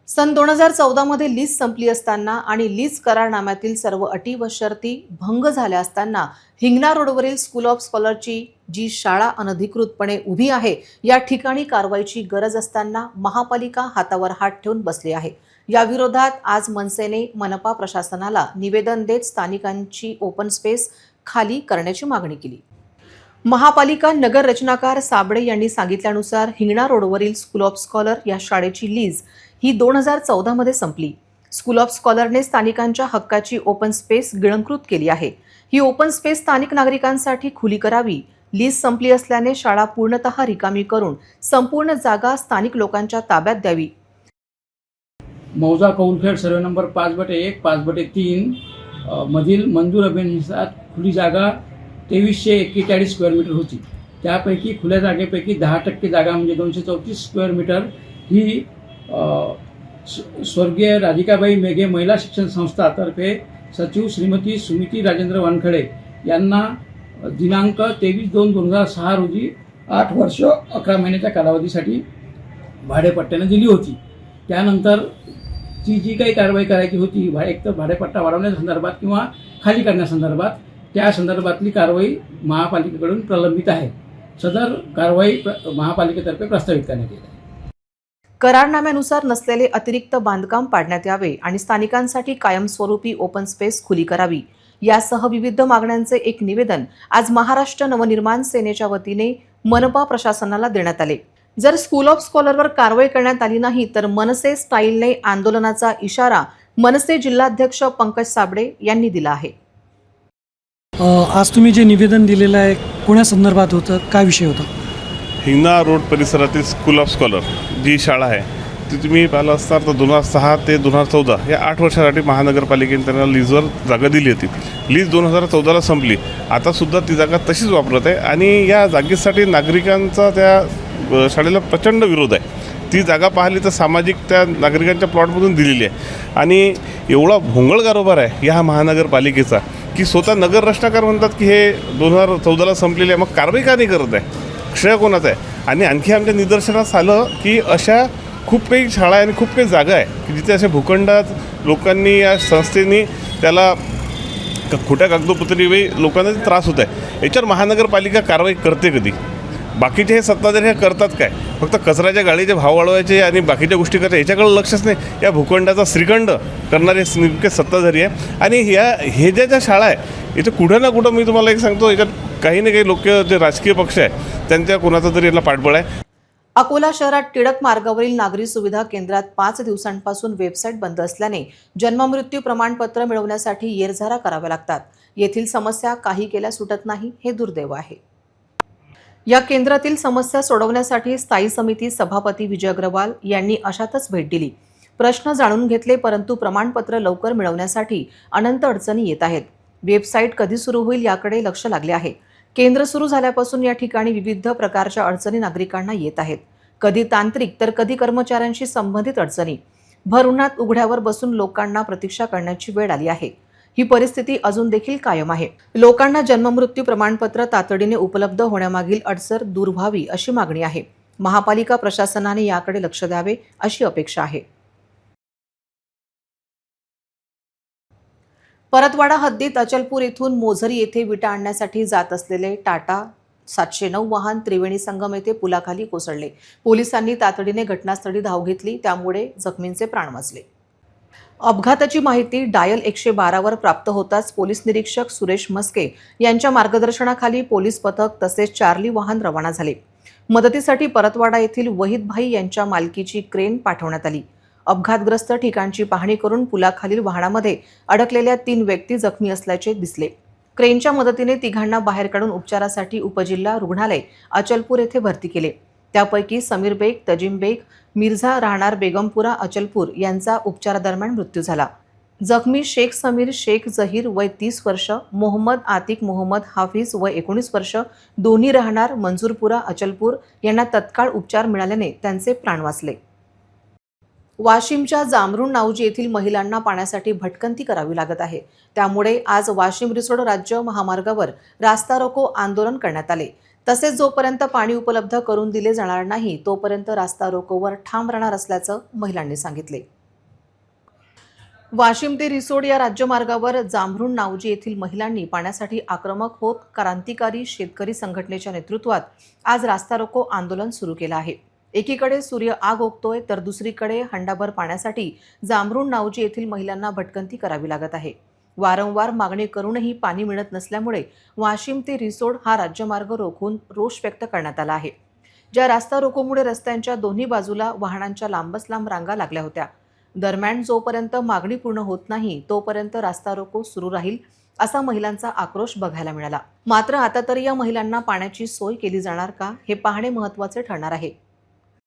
सन 2014 मध्ये लीज संपली असताना आणि लीज करारनाम्यातील सर्व अटी व शर्ती भंग झाल्या असताना हिंगणा रोडवरील स्कूल ऑफ स्कॉलरची जी शाळा अनधिकृतपणे उभी आहे या ठिकाणी कारवाईची गरज असताना महापालिका हातावर हात ठेवून बसली आहे. या विरोधात आज मनसेने मनपा प्रशासनाला निवेदन देत स्थानिकांची ओपन स्पेस खाली करण्याची मागणी केली. महापालिका नगर रचनाकार साबळे यांनी सांगितल्यानुसार हिंगणा रोडवरील स्कूल ऑफ स्कॉलर या शाळेची लीज ही 2014 मध्ये संपली. स्कूल ऑफ स्कॉलरने स्थानिकांच्या हक्काची ओपन स्पेस गिळंकृत केली आहे. ही ओपन स्पेस स्थानिक नागरिकांसाठी खुली करावी. लीज संपली असल्याने शाळा पूर्णतः रिकामी करून संपूर्ण जागा स्थानिक लोकांच्या ताब्यात द्यावी. मौजा कौनखेड सर्वे नंबर 5/1 5/3 मधील मंजूर अभियानानुसार खुली जागा 2341 स्क्वेअर मीटर होती. त्यापैकी खुल्या जागेपैकी 10% जागा म्हणजे 234 स्क्वेअर मीटर ही स्वर्गीय राधिकाबाई मेघे महिला शिक्षण संस्थातर्फे सचिव श्रीमती सुमिती राजेंद्र वानखडे यांना दिनांक 23/2/2006 रोजी 8 वर्ष 11 महिन्याच्या कालावधीसाठी भाडेपट्ट्याने दिली होती. त्यानंतर ती जी काही कारवाई करायची होती एक तर भाडेपट्टा वाढवण्यासंदर्भात किंवा खाली करण्यासंदर्भात, त्या संदर्भातली कारवाई महापालिकेकडून प्रलंबित आहे. सदर कारवाई महापालिकेतर्फे प्रस्तावित करण्यात येत आहे. करारनाम्यानुसार नसलेले अतिरिक्त बांधकाम पाडण्यात यावे आणि स्थानिकांसाठी कायमस्वरूपी ओपन स्पेस खुली करावी यासह विविध मागण्यांचे एक निवेदन आज महाराष्ट्र नवनिर्माण सेनेच्या वतीने मनपा प्रशासनाला देण्यात आले. जर स्कूल ऑफ स्कॉलरवर कारवाई करण्यात आली नाही तर मनसे स्टाईलने आंदोलनाचा इशारा मनसे जिल्हाध्यक्ष पंकज साबळे यांनी दिला आहे. आज तुम्ही जे निवेदन दिलेलं आहे कोण्या संदर्भात होतं, काय विषय होता? हिंगणा रोड परिसरातील स्कूल ऑफ स्कॉलर जी शाळा आहे ती तुम्ही पाहिलं असणार तर 2006 ते 2014 या 8 वर्षासाठी महानगरपालिकेने त्यांना लीजवर जागा दिली होती. लीज 2014ला संपली. आतासुद्धा ती जागा तशीच वापरत आहे आणि या जागेसाठी नागरिकांचा त्या शाळेला प्रचंड विरोध आहे. ती जागा पाहिली तर सामाजिक त्या नागरिकांच्या प्लॉटमधून दिलेली आहे आणि एवढा भोंगळ कारोबार आहे या महानगरपालिकेचा की स्वतः नगर रचनाकार म्हणतात की हे 2014ला संपलेले आहे, मग कारवाई का नाही करत आहे? श्रेय कोणाचं आहे? आणि आणखी आमच्या निदर्शनास आलं की अशा खूप काही शाळा आणि खूप काही जागा आहे की जिथे अशा भूखंडात लोकांनी या संस्थेने त्याला खोट्या कागदोपत्री लोकांना त्रास होत आहे. याच्यावर महानगरपालिका कारवाई करते कधी? बाकीचे हे सत्ताधारी हे करतात काय? फक्त कचऱ्याच्या गाडीचे भाव वाढवायचे आणि बाकीच्या गोष्टी करायच्या, याच्याकडे लक्षच नाही. या भूखंडाचा श्रीखंड करणारे नेमके सत्ताधारी आहे. आणि हे ज्या शाळा आहे इथे कुठं ना कुठं मी तुम्हाला एक सांगतो, याच्यात काही ना काही लोक जे राजकीय पक्ष आहे त्यांच्या कोणाचा तरी याला पाठबळ आहे. अकोला शहरात टिळक मार्गावरील नागरी सुविधा केंद्रात 5 दिवसांपासून वेबसाईट बंद असल्याने जन्ममृत्यू प्रमाणपत्र मिळवण्यासाठी येरझारा कराव्या लागतात. येथील समस्या काही केल्या सुटत नाही, हे दुर्दैव आहे. या केंद्रातील समस्या सोडवण्यासाठी स्थायी समिती सभापती विजय अग्रवाल यांनी अशातच भेट दिली. प्रश्न जाणून घेतले, परंतु प्रमाणपत्र लवकर मिळवण्यासाठी अनंत अडचणी येत आहेत. वेबसाईट कधी सुरू होईल याकडे लक्ष लागले आहे. केंद्र सुरू झाल्यापासून या ठिकाणी विविध प्रकारच्या अडचणी नागरिकांना येत आहेत. कधी तांत्रिक तर कधी कर्मचाऱ्यांशी संबंधित अडचणी. भर उन्हात उघड्यावर बसून लोकांना प्रतीक्षा करण्याची वेळ आली आहे. ही परिस्थिती अजून देखील कायम आहे. लोकांना जन्ममृत्यू प्रमाणपत्र तातडीने उपलब्ध होण्यामागील अडसर दूर व्हावी अशी मागणी आहे. महापालिका प्रशासनाने याकडे लक्ष द्यावे अशी अपेक्षा आहे. परतवाडा हद्दीत अचलपूर येथून मोझरी येथे विटा आणण्यासाठी जात असलेले टाटा 709 वाहन त्रिवेणी संगम येथे पुलाखाली कोसळले. पोलिसांनी तातडीने घटनास्थळी धाव घेतली, त्यामुळे जखमींचे प्राण वाचले. अपघाताची माहिती डायल 112 वर प्राप्त होताच पोलीस निरीक्षक सुरेश मस्के यांच्या मार्गदर्शनाखाली पोलीस पथक तसेच चार्ली वाहन रवाना झाले. मदतीसाठी परतवाडा येथील वहीद भाई यांच्या मालकीची क्रेन पाठवण्यात आली. अपघातग्रस्त ठिकाणची पाहणी करून पुलाखालील वाहनामध्ये अडकलेल्या 3 व्यक्ती जखमी असल्याचे दिसले. क्रेनच्या मदतीने तिघांना बाहेर काढून उपचारासाठी उपजिल्हा रुग्णालय अचलपूर येथे भरती केले. त्यापैकी समीर बेग, तजीम बेग, मिर्झा राहणार बेगमपुरा अचलपूर यांचा उपचारादरम्यान मृत्यू झाला. जखमी शेख समीर शेख जहीर वय 30 वर्ष, मोहम्मद आतिक मोहम्मद हाफिज वय 19 वर्ष, दोन्ही राहणार मंजूरपुरा अचलपूर यांना तत्काळ उपचार मिळाल्याने त्यांचे प्राण वाचले. वाशिमच्या जामरुण नावजी येथील महिलांना पाण्यासाठी भटकंती करावी लागत आहे. त्यामुळे आज वाशिम रिसोड राज्य महामार्गावर रास्ता रोको आंदोलन करण्यात आले. तसेच जोपर्यंत पाणी उपलब्ध करून दिले जाणार नाही तोपर्यंत रास्ता रोकोवर ठाम राहणार असल्याचं महिलांनी सांगितले. वाशिम ते रिसोड या राज्यमार्गावर जांभरुण नावजी येथील महिलांनी पाण्यासाठी आक्रमक होत क्रांतिकारी शेतकरी संघटनेच्या नेतृत्वात आज रास्ता रोको आंदोलन सुरू केलं आहे. एकीकडे सूर्य आग ओकतोय तर दुसरीकडे हंडाभर पाण्यासाठी जांभरुण नावजी येथील महिलांना भटकंती करावी लागत आहे. वारंवार मागणी करूनही पाणी मिळत नसल्यामुळे वाशिम ते रिसोड हा राज्यमार्ग रोखून रोष व्यक्त करण्यात आला आहे. ज्या रास्ता रोकोमुळे रस्त्यांच्या दोन्ही बाजूला वाहनांच्या लांबच लांब रांगा लागल्या होत्या. दरम्यान जोपर्यंत मागणी पूर्ण होत नाही तोपर्यंत रास्ता रोको सुरू राहील असा महिलांचा आक्रोश बघायला मिळाला. मात्र आता तरी या महिलांना पाण्याची सोय केली जाणार का हे पाहणे महत्त्वाचे ठरणार आहे.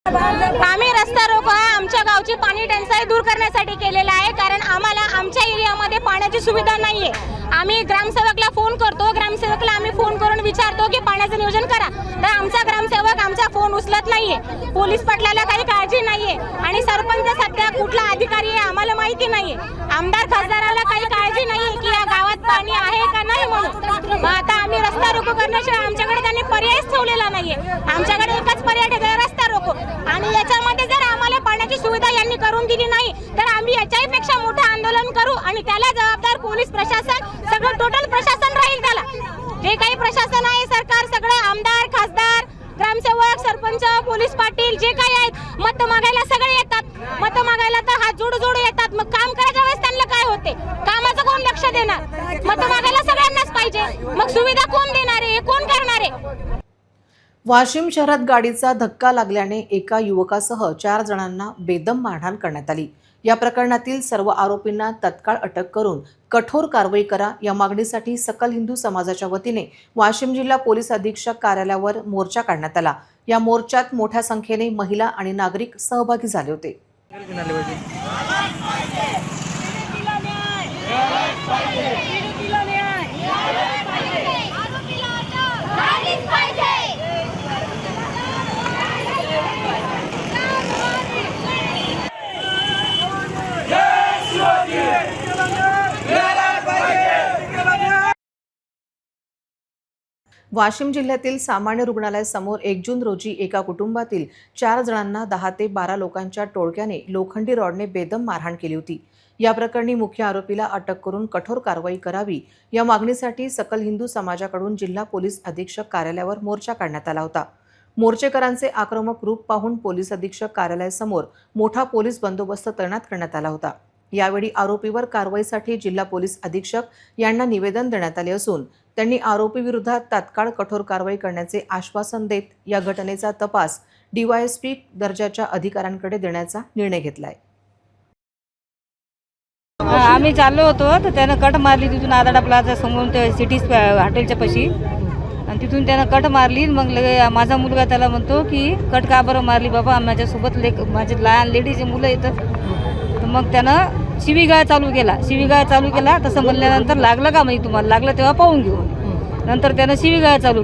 आम्ही रस्ता रोको हा आमच्या गावची पाणी टंचाई दूर करण्यासाठी केलेला आहे, कारण आम्हाला आमच्या एरियामध्ये पाण्याची सुविधा नाहीये. आम्ही ग्रामसेवकला फोन करतो, ग्रामसेवकला आम्ही फोन करून विचारतो की पाण्याचं नियोजन करा, तर आमचा ग्रामसेवक आमचा फोन उचलत नाहीये. पोलीस पाटलाला काही काळजी नाहीये आणि सरपंच सध्या कुठला अधिकारी आहे आम्हाला माहिती नाहीये. आमदार खासदाराला काही काळजी नाहीये की या गावात पाणी आहे का नाही म्हणून. आता आम्ही रस्ता रोको करण्याशिवाय आमच्याकडे त्यांनी पर्यायच ठेवलेला नाहीये. आमच्याकडे एकच पर्याय आहे, रस्ता रोको. आणि याच्यामध्ये जर आम्हाला पाण्याची सुविधा यांनी करून दिली नाही तर आम्ही याच्याही पेक्षा मोठं आंदोलन करू आणि त्याला जबाबदार पोलीस प्रशासन, सगळं टोटल प्रशासन राहील. त्याला जे काही प्रशासन आहे, सरकार, सगळं आमदार, खासदार, ग्रामसेवक, सरपंच, पोलीस पाटील जे काही आहेत, मत मागायला सगळे येतात. मत मागायला तर हात जोडू येतात. मग काम करायच्या वेळेस त्यांना काय होते? कामाचं कोण लक्ष देणार? मत मागायला सगळ्यांनाच पाहिजे, मग सुविधा कोण देणार आहे? हे कोण करणार आहे? वाशिम शहरात गाडीचा धक्का लागल्याने एका युवकासह 4 जणांना बेदम मारहाण करण्यात आली. या प्रकरणातील सर्व आरोपींना तत्काळ अटक करून कठोर कारवाई करा या मागणीसाठी सकल हिंदू समाजाच्या वतीने वाशिम जिल्हा पोलीस अधीक्षक कार्यालयावर मोर्चा काढण्यात आला. या मोर्चात मोठ्या संख्येने महिला आणि नागरिक सहभागी झाले होते. वाशिम जिल्ह्यातील सामान्य रुग्णालयासमोर 1 जून रोजी एका कुटुंबातील 4 जणांना 10 ते 12 लोकांच्या टोळक्याने लोखंडी रॉडने बेदम मारहाण केली होती. या प्रकरणी मुख्य आरोपीला अटक करून कठोर कारवाई करावी या मागणीसाठी सकल हिंदू समाजाकडून जिल्हा पोलीस अधीक्षक कार्यालयावर मोर्चा काढण्यात आला होता. मोर्चेकरांचे आक्रमक रूप पाहून पोलीस अधीक्षक कार्यालयासमोर मोठा पोलीस बंदोबस्त तैनात करण्यात आला होता. यावेळी आरोपीवर कारवाईसाठी जिल्हा पोलीस अधीक्षक यांना निवेदन देण्यात आले असून त्यांनी आरोपीविरोधात तात्काळ कठोर कारवाई करण्याचे आश्वासन देत या घटनेचा तपास DYSP दर्जाच्या अधिकाऱ्यांकडे देण्याचा निर्णय घेतलाय. आम्ही चाललो होतो तर त्यानं कट मारली तिथून आदाडा प्लाझा समोरून ते सिटी हॉटेलच्या पाशी, आणि तिथून त्यानं कट मारली. मग लगे माझा मुलगा त्याला म्हणतो की कट का बरं मारली बाबा, माझ्यासोबत माझे लहान लेडीजचे मुलं येतात. तर मग त्यानं शिवीगाळ चालू केला. तसं म्हणल्यानंतर लागलं का म्हणजे तुम्हाला लागलं तेव्हा पाहून घेऊ. नंतर त्यानं शिवीगाळ चालू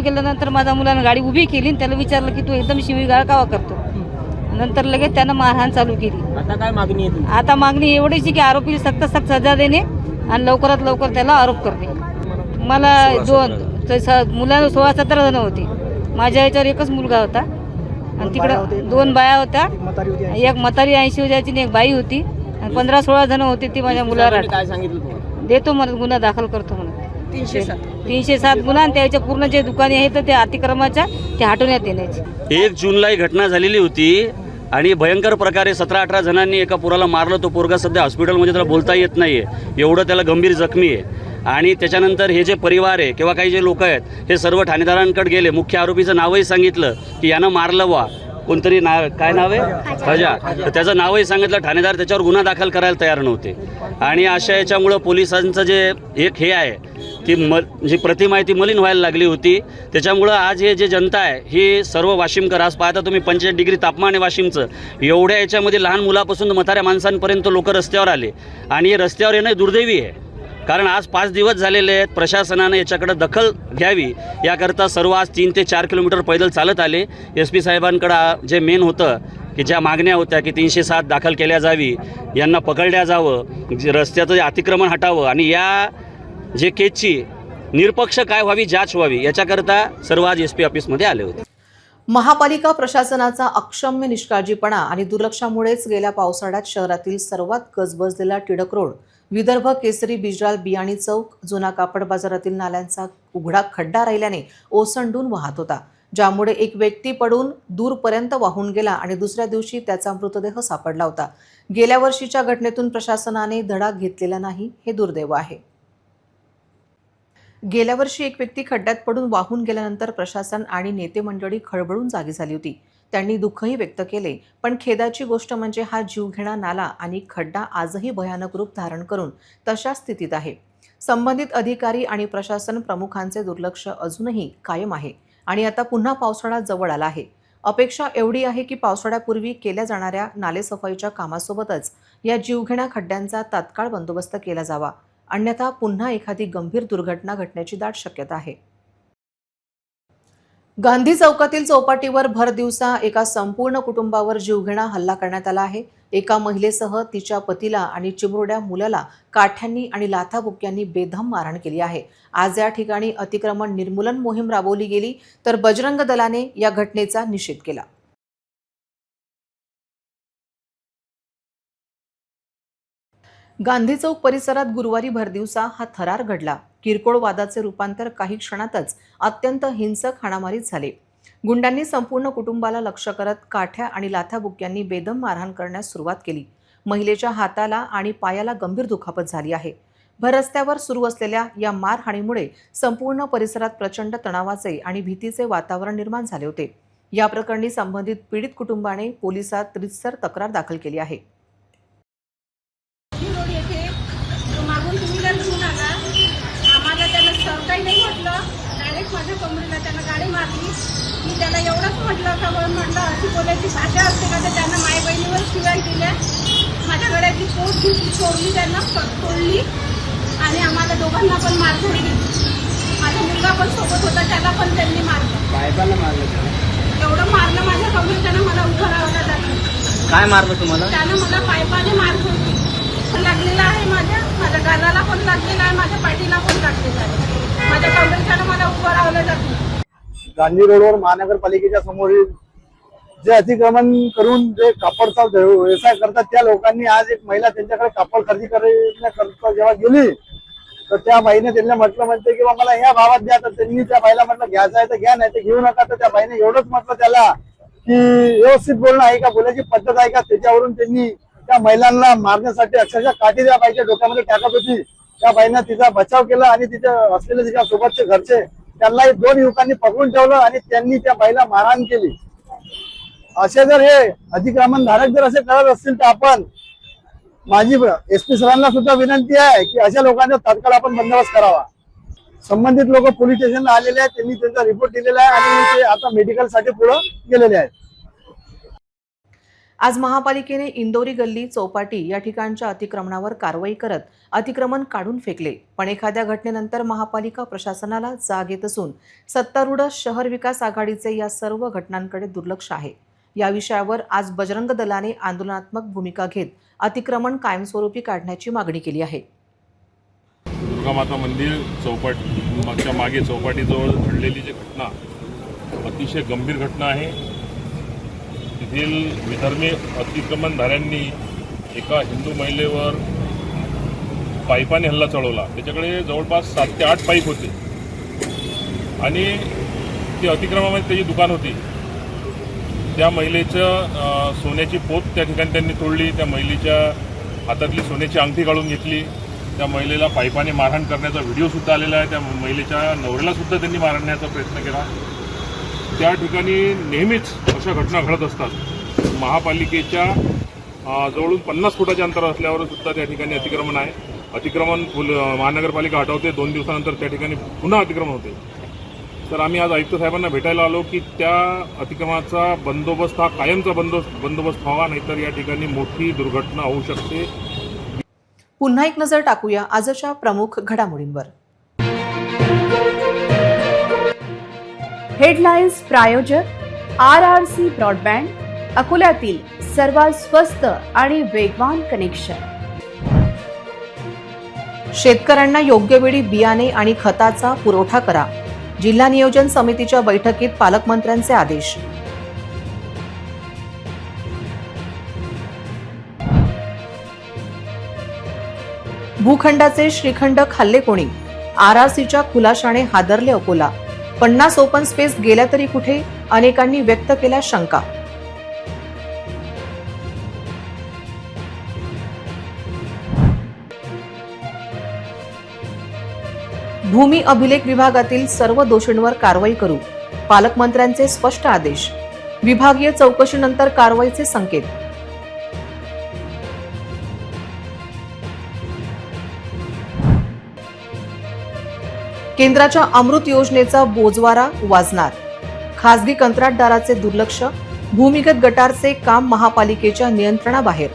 केल्यानंतर माझ्या मुलानं गाडी उभी केली आणि त्याला विचारलं की तू एकदम शिवीगाळ का करतो. नंतर लगेच त्यानं मारहाण चालू केली. आता काय मागणी आहे? आता मागणी एवढीच की आरोपीला सक्त सजा देणे आणि लवकरात लवकर त्याला आरोप करणे. मला मुलं 16-17 जण होती. माझ्या याच्यावर एकच मुलगा होता आणि तिकडं 2 बाया होत्या. एक म्हातारी 80 वर्षाची आणि एक बाई होती. 15-16 जण होते. ती माझ्या मुलाला काय सांगितलं? देतो म्हणत, गुन्हा दाखल करतो म्हणत. 307 गुन्हा आणि त्याच्या पूर्ण जे दुकाने आहेत ते अतिक्रमाच्या ते हटवण्यात येण्याची. 1 जूनला ही घटना झालेली होती आणि भयंकर प्रकारे 17-18 जणांनी एका पोराला मारलं. तो पोरगा सध्या हॉस्पिटलमध्ये, त्याला बोलता येत नाही आहे, एवढं त्याला गंभीर जखमी आहे. आणि त्याच्यानंतर हे जे परिवार आहे किंवा काही जे लोक आहेत हे सर्व ठाणेदारांकडे गेले. मुख्य आरोपीचं नावही सांगितलं की यानं मारलं वा, कोणतरी काय नाव आहे खजा, तर त्याचं नावही सांगितलं. ठाणेदार त्याच्यावर गुन्हा दाखल करायला तयार नव्हते. आणि अशा याच्यामुळं पोलिसांचं जे एक हे आहे ती जी प्रतिमा आहे ती मलिन व्हायला लागली होती. त्याच्यामुळं आज हे जे जनता आहे ही सर्व वाशिमकर, आज पाहता तुम्ही 45 डिग्री तापमान आहे वाशिमचं. एवढ्या याच्यामध्ये लहान मुलापासून म्हाताऱ्या माणसांपर्यंत लोक रस्त्यावर आले आणि हे रस्त्यावर येणं दुर्दैवी आहे. कारण आज 5 दिवस झालेले आहेत. प्रशासनानं याच्याकडे दखल घ्यावी याकरता सर्व आज 3 ते 4 किलोमीटर पैदल चालत आले. SP साहेबांकडं जे मेन होतं की ज्या मागण्या होत्या की 307 दाखल केल्या जावी, यांना पकडल्या जावं, रस्त्याचं जे अतिक्रमण हटावं आणि या जे केसची निरपक्ष काय व्हावी, जांच व्हावी, याच्याकरता सर्व आज SP ऑफिसमध्ये आले होते. महापालिका प्रशासनाचा अक्षम्य निष्काळजीपणा आणि दुर्लक्षामुळेच गेल्या पावसाळ्यात शहरातील सर्वात गजबजलेला टिळक रोड, विदर्भ केसरी बिजराल बियाणी चौक, जुना कापड बाजारातील नाल्यांचा उघडा खड्डा राहिल्याने ओसंडून वाहत होता, ज्यामुळे एक व्यक्ती पडून दूरपर्यंत वाहून गेला आणि दुसऱ्या दिवशी त्याचा मृतदेह सापडला होता. गेल्या वर्षीच्या घटनेतून प्रशासनाने धडा घेतलेला नाही, हे दुर्दैव आहे. गेल्या वर्षी एक व्यक्ती खड्ड्यात पडून वाहून गेल्यानंतर प्रशासन आणि नेते मंडळी खळबळून जागी झाली होती. त्यांनी दुःखही व्यक्त केले, पण खेदाची गोष्ट म्हणजे हा जीवघेणा नाला आणि खड्डा आजही भयानक रूप धारण करून तशा स्थितीत आहे. संबंधित अधिकारी आणि प्रशासन प्रमुखांचे दुर्लक्ष अजूनही कायम आहे आणि आता पुन्हा पावसाळा जवळ आला आहे. अपेक्षा एवढी आहे की पावसाळ्यापूर्वी केल्या जाणाऱ्या नालेसफाईच्या कामासोबतच या जीवघेण्या खड्ड्यांचा तात्काळ बंदोबस्त केला जावा, अन्यथा पुन्हा एखादी गंभीर दुर्घटना घडण्याची दाट शक्यता आहे. गांधी चौकातील चौपाटीवर भर दिवसा एका संपूर्ण कुटुंबावर जीवघेणा हल्ला करण्यात आला आहे. एका महिलेसह तिच्या पतीला आणि चिमुरड्या मुलाला काठ्यांनी आणि लाथाबुक्क्यांनी बेदम मारहाण केली आहे. आज या ठिकाणी अतिक्रमण निर्मूलन मोहीम राबवली गेली, तर बजरंग दलाने या घटनेचा निषेध केला. गांधी चौक परिसरात गुरुवारी भरदिवसा हा थरार घडला. किरकोळ वादाचे रूपांतर काही क्षणातच अत्यंत हिंसक हाणामारीत झाले. गुंडांनी संपूर्ण कुटुंबाला लक्ष्य करत काठ्या आणि लाथाबुक्क्यांनी बेदम मारहाण करण्यास सुरुवात केली. महिलेच्या हाताला आणि पायाला गंभीर दुखापत झाली आहे. भर रस्त्यावर सुरू असलेल्या या मारहाणीमुळे संपूर्ण परिसरात प्रचंड तणावाचे आणि भीतीचे वातावरण निर्माण झाले होते. या प्रकरणी संबंधित पीडित कुटुंबाने पोलिसात रितसर तक्रार दाखल केली आहे. मागून टू व्हीलर घेऊन आला, आम्हाला त्याला काही नाही म्हटलं, डायरेक्ट माझ्या कमरेला त्यानं गाडी मारली. मी त्याला एवढंच म्हटलं का म्हटलं अशी बोलायची भाषा असते का, तर त्यानं माय बहिणीवर शिवाय दिल्या, माझ्या गळ्यातली पोट घेतली, सोडली, त्यांना तोडली आणि आम्हाला दोघांना पण मारधोडी दिली. माझा मुलगा पण सोबत होता, त्याला पण त्यांनी मारलं. बायकाला मारलं? एवढं मारलं माझ्या कमरेला, त्यानं मला उभं राहायला लागलं. काय मारलं तुम्हाला? त्यानं मला पायपाने मारधोडी लागलेला आहे. माझ्या गालाला पण लागलेला आहे, माझ्या पाठीला पण लागलेला आहे. माझ्या कमरेच्यानं मला उभं राहावं लागलं. गांधी रोडवर महानगरपालिकेच्या समोरील जे अतिक्रमण करून जे कापडचा व्यवसाय करतात त्या लोकांनी आज एक महिला त्यांच्याकडे कापड खरेदी करण्याकरता जेव्हा गेली, तर त्या बाईने त्यांना म्हणते की मला ह्या भावात द्या. तर त्यांनी त्या बाईला म्हटलं घ्यायचं आहे तर घ्या, नाही तर घेऊ नका. तर त्या बाईने एवढंच म्हटलं त्याला की व्यवस्थित बोलणं आहे का, बोलायची पद्धत आहे का. त्याच्यावरून त्यांनी त्या महिलांना मारण्यासाठी अक्षरशः काठी त्या बाईच्या डोक्यामध्ये टाकत होती. त्या बाईनं तिचा बचाव केला आणि तिचे असलेले तिच्या सोबतचे घरचे त्यांनाही 2 युवकांनी पकडून ठेवलं आणि त्यांनी त्या बाईला मारहाण केली. असे जर हे अतिक्रमण धारक जर असे करत असतील तर आपण, माझी SP सरांना सुद्धा विनंती आहे की अशा लोकांचा तात्काळ आपण बंदोबस्त करावा. संबंधित लोक पोलीस स्टेशनला आलेले आहेत, त्यांनी त्यांचा रिपोर्ट दिलेला आहे आणि ते आता मेडिकलसाठी पुढे गेलेले आहेत. आज महापालिकेने इंदोरी गल्ली चौपाटी या ठिकाणच्या अतिक्रमणावर कारवाई करत अतिक्रमण काढून फेकले. पण एखाद्या घटनेनंतर महापालिका प्रशासनाला जाग येत असून सत्तारूढ शहर विकास आघाडीचे या सर्व घटनांकडे दुर्लक्ष आहे. या विषयावर आज बजरंग दलाने आंदोलनात्मक भूमिका घेत अतिक्रमण कायमस्वरूपी काढण्याची मागणी केली आहे. दुर्गामाता मंदिर चौपाटी मागे चौपाटीजवळ घडलेली जी घटना अतिशय गंभीर घटना आहे. तेथील विधर्मी अतिक्रमणधाऱ्यांनी एका हिंदू महिलेवर पाईपाने हल्ला चढवला. त्याच्याकडे जवळपास 7 ते 8 पाईप होते आणि ती अतिक्रमणामध्ये त्याची दुकान होती. त्या महिलेचं सोन्याची पोत त्या ठिकाणी त्यांनी तोडली. त्या महिलेच्या हातातली सोन्याची अंगठी काढून घेतली. त्या महिलेला पाईपाने मारहाण करण्याचा व्हिडिओसुद्धा आलेला आहे. त्या महिलेच्या नवऱ्यालासुद्धा त्यांनी मारण्याचा प्रयत्न केला. त्या ठिकाणी नेहमीच अशा घटना घडत असतात. महापालिकेच्या जवळून 50 फुटाच्या अंतर असल्यावर सुद्धा त्या ठिकाणी अतिक्रमण आहे. अतिक्रमण महानगरपालिका हटवते, 2 दिवसानंतर त्या ठिकाणी पुन्हा अतिक्रमण होते. तर आम्ही आज आयुक्त साहेबांना भेटायला आलो की त्या अतिक्रमणाचा बंदोबस्त हा कायमचा बंदोबस्त व्हावा, नाहीतर या ठिकाणी मोठी दुर्घटना होऊ शकते. पुन्हा एक नजर टाकूया आजच्या प्रमुख घडामोडींवर. हेडलाईन्स प्रायोजक RRC ब्रॉडबँड, अकोल्यातील सर्वात स्वस्त आणि वेगवान कनेक्शन. शेतकऱ्यांना योग्य वेळी बियाणे आणि खताचा पुरवठा करा. जिल्हा नियोजन समितीच्या बैठकीत पालकमंत्र्यांचे आदेश. भूखंडाचे श्रीखंड खाल्ले कोणी? RRCच्या खुलाशाने हादरले अकोला. 50 ओपन स्पेस गेल्या तरी कुठे? अनेकांनी व्यक्त केल्या शंका. भूमी अभिलेख विभागातील सर्व दोषींवर कारवाई करू. पालकमंत्र्यांचे स्पष्ट आदेश. विभागीय चौकशीनंतर कारवाईचे संकेत. केंद्राच्या अमृत योजनेचा बोजवारा वाजणार. खासगी कंत्राटदाराचे दुर्लक्ष, भूमिगत गटारचे काम महापालिकेच्या नियंत्रणाबाहेर.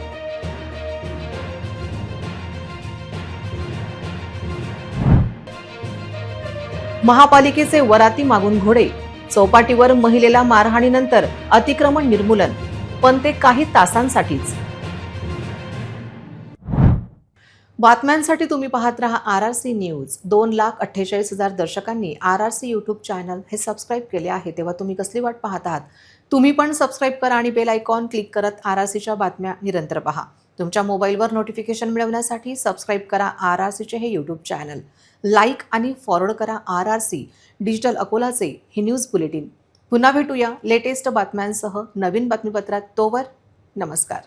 महापालिकेचे वराती मागून घोडे, चौपाटीवर महिलेला मारहाणीनंतर अतिक्रमण निर्मूलन, पण ते काही तासांसाठीच. बातम्यांसाठी तुम्ही पाहत रहा RRC news. 2,48,000 दर्शकांनी RRC YouTube channel हे सबस्क्राईब केले आहे, तेव्हा तुम्ही कसली वाट पाहत आहात? तुम्ही पण सबस्क्राईब करा आणि बेल आयकॉन क्लिक करत RRCच्या बातम्या निरंतर पहा. तुमच्या मोबाईलवर नोटिफिकेशन मिळवण्यासाठी सबस्क्राईब करा RRCचे हे यूट्यूब चॅनल. लाईक आणि फॉरवर्ड करा RRC डिजिटल अकोलाचे हे न्यूज बुलेटिन. पुन्हा भेटूया लेटेस्ट बातम्यांसह नवीन बातमीपत्रात. तोवर नमस्कार.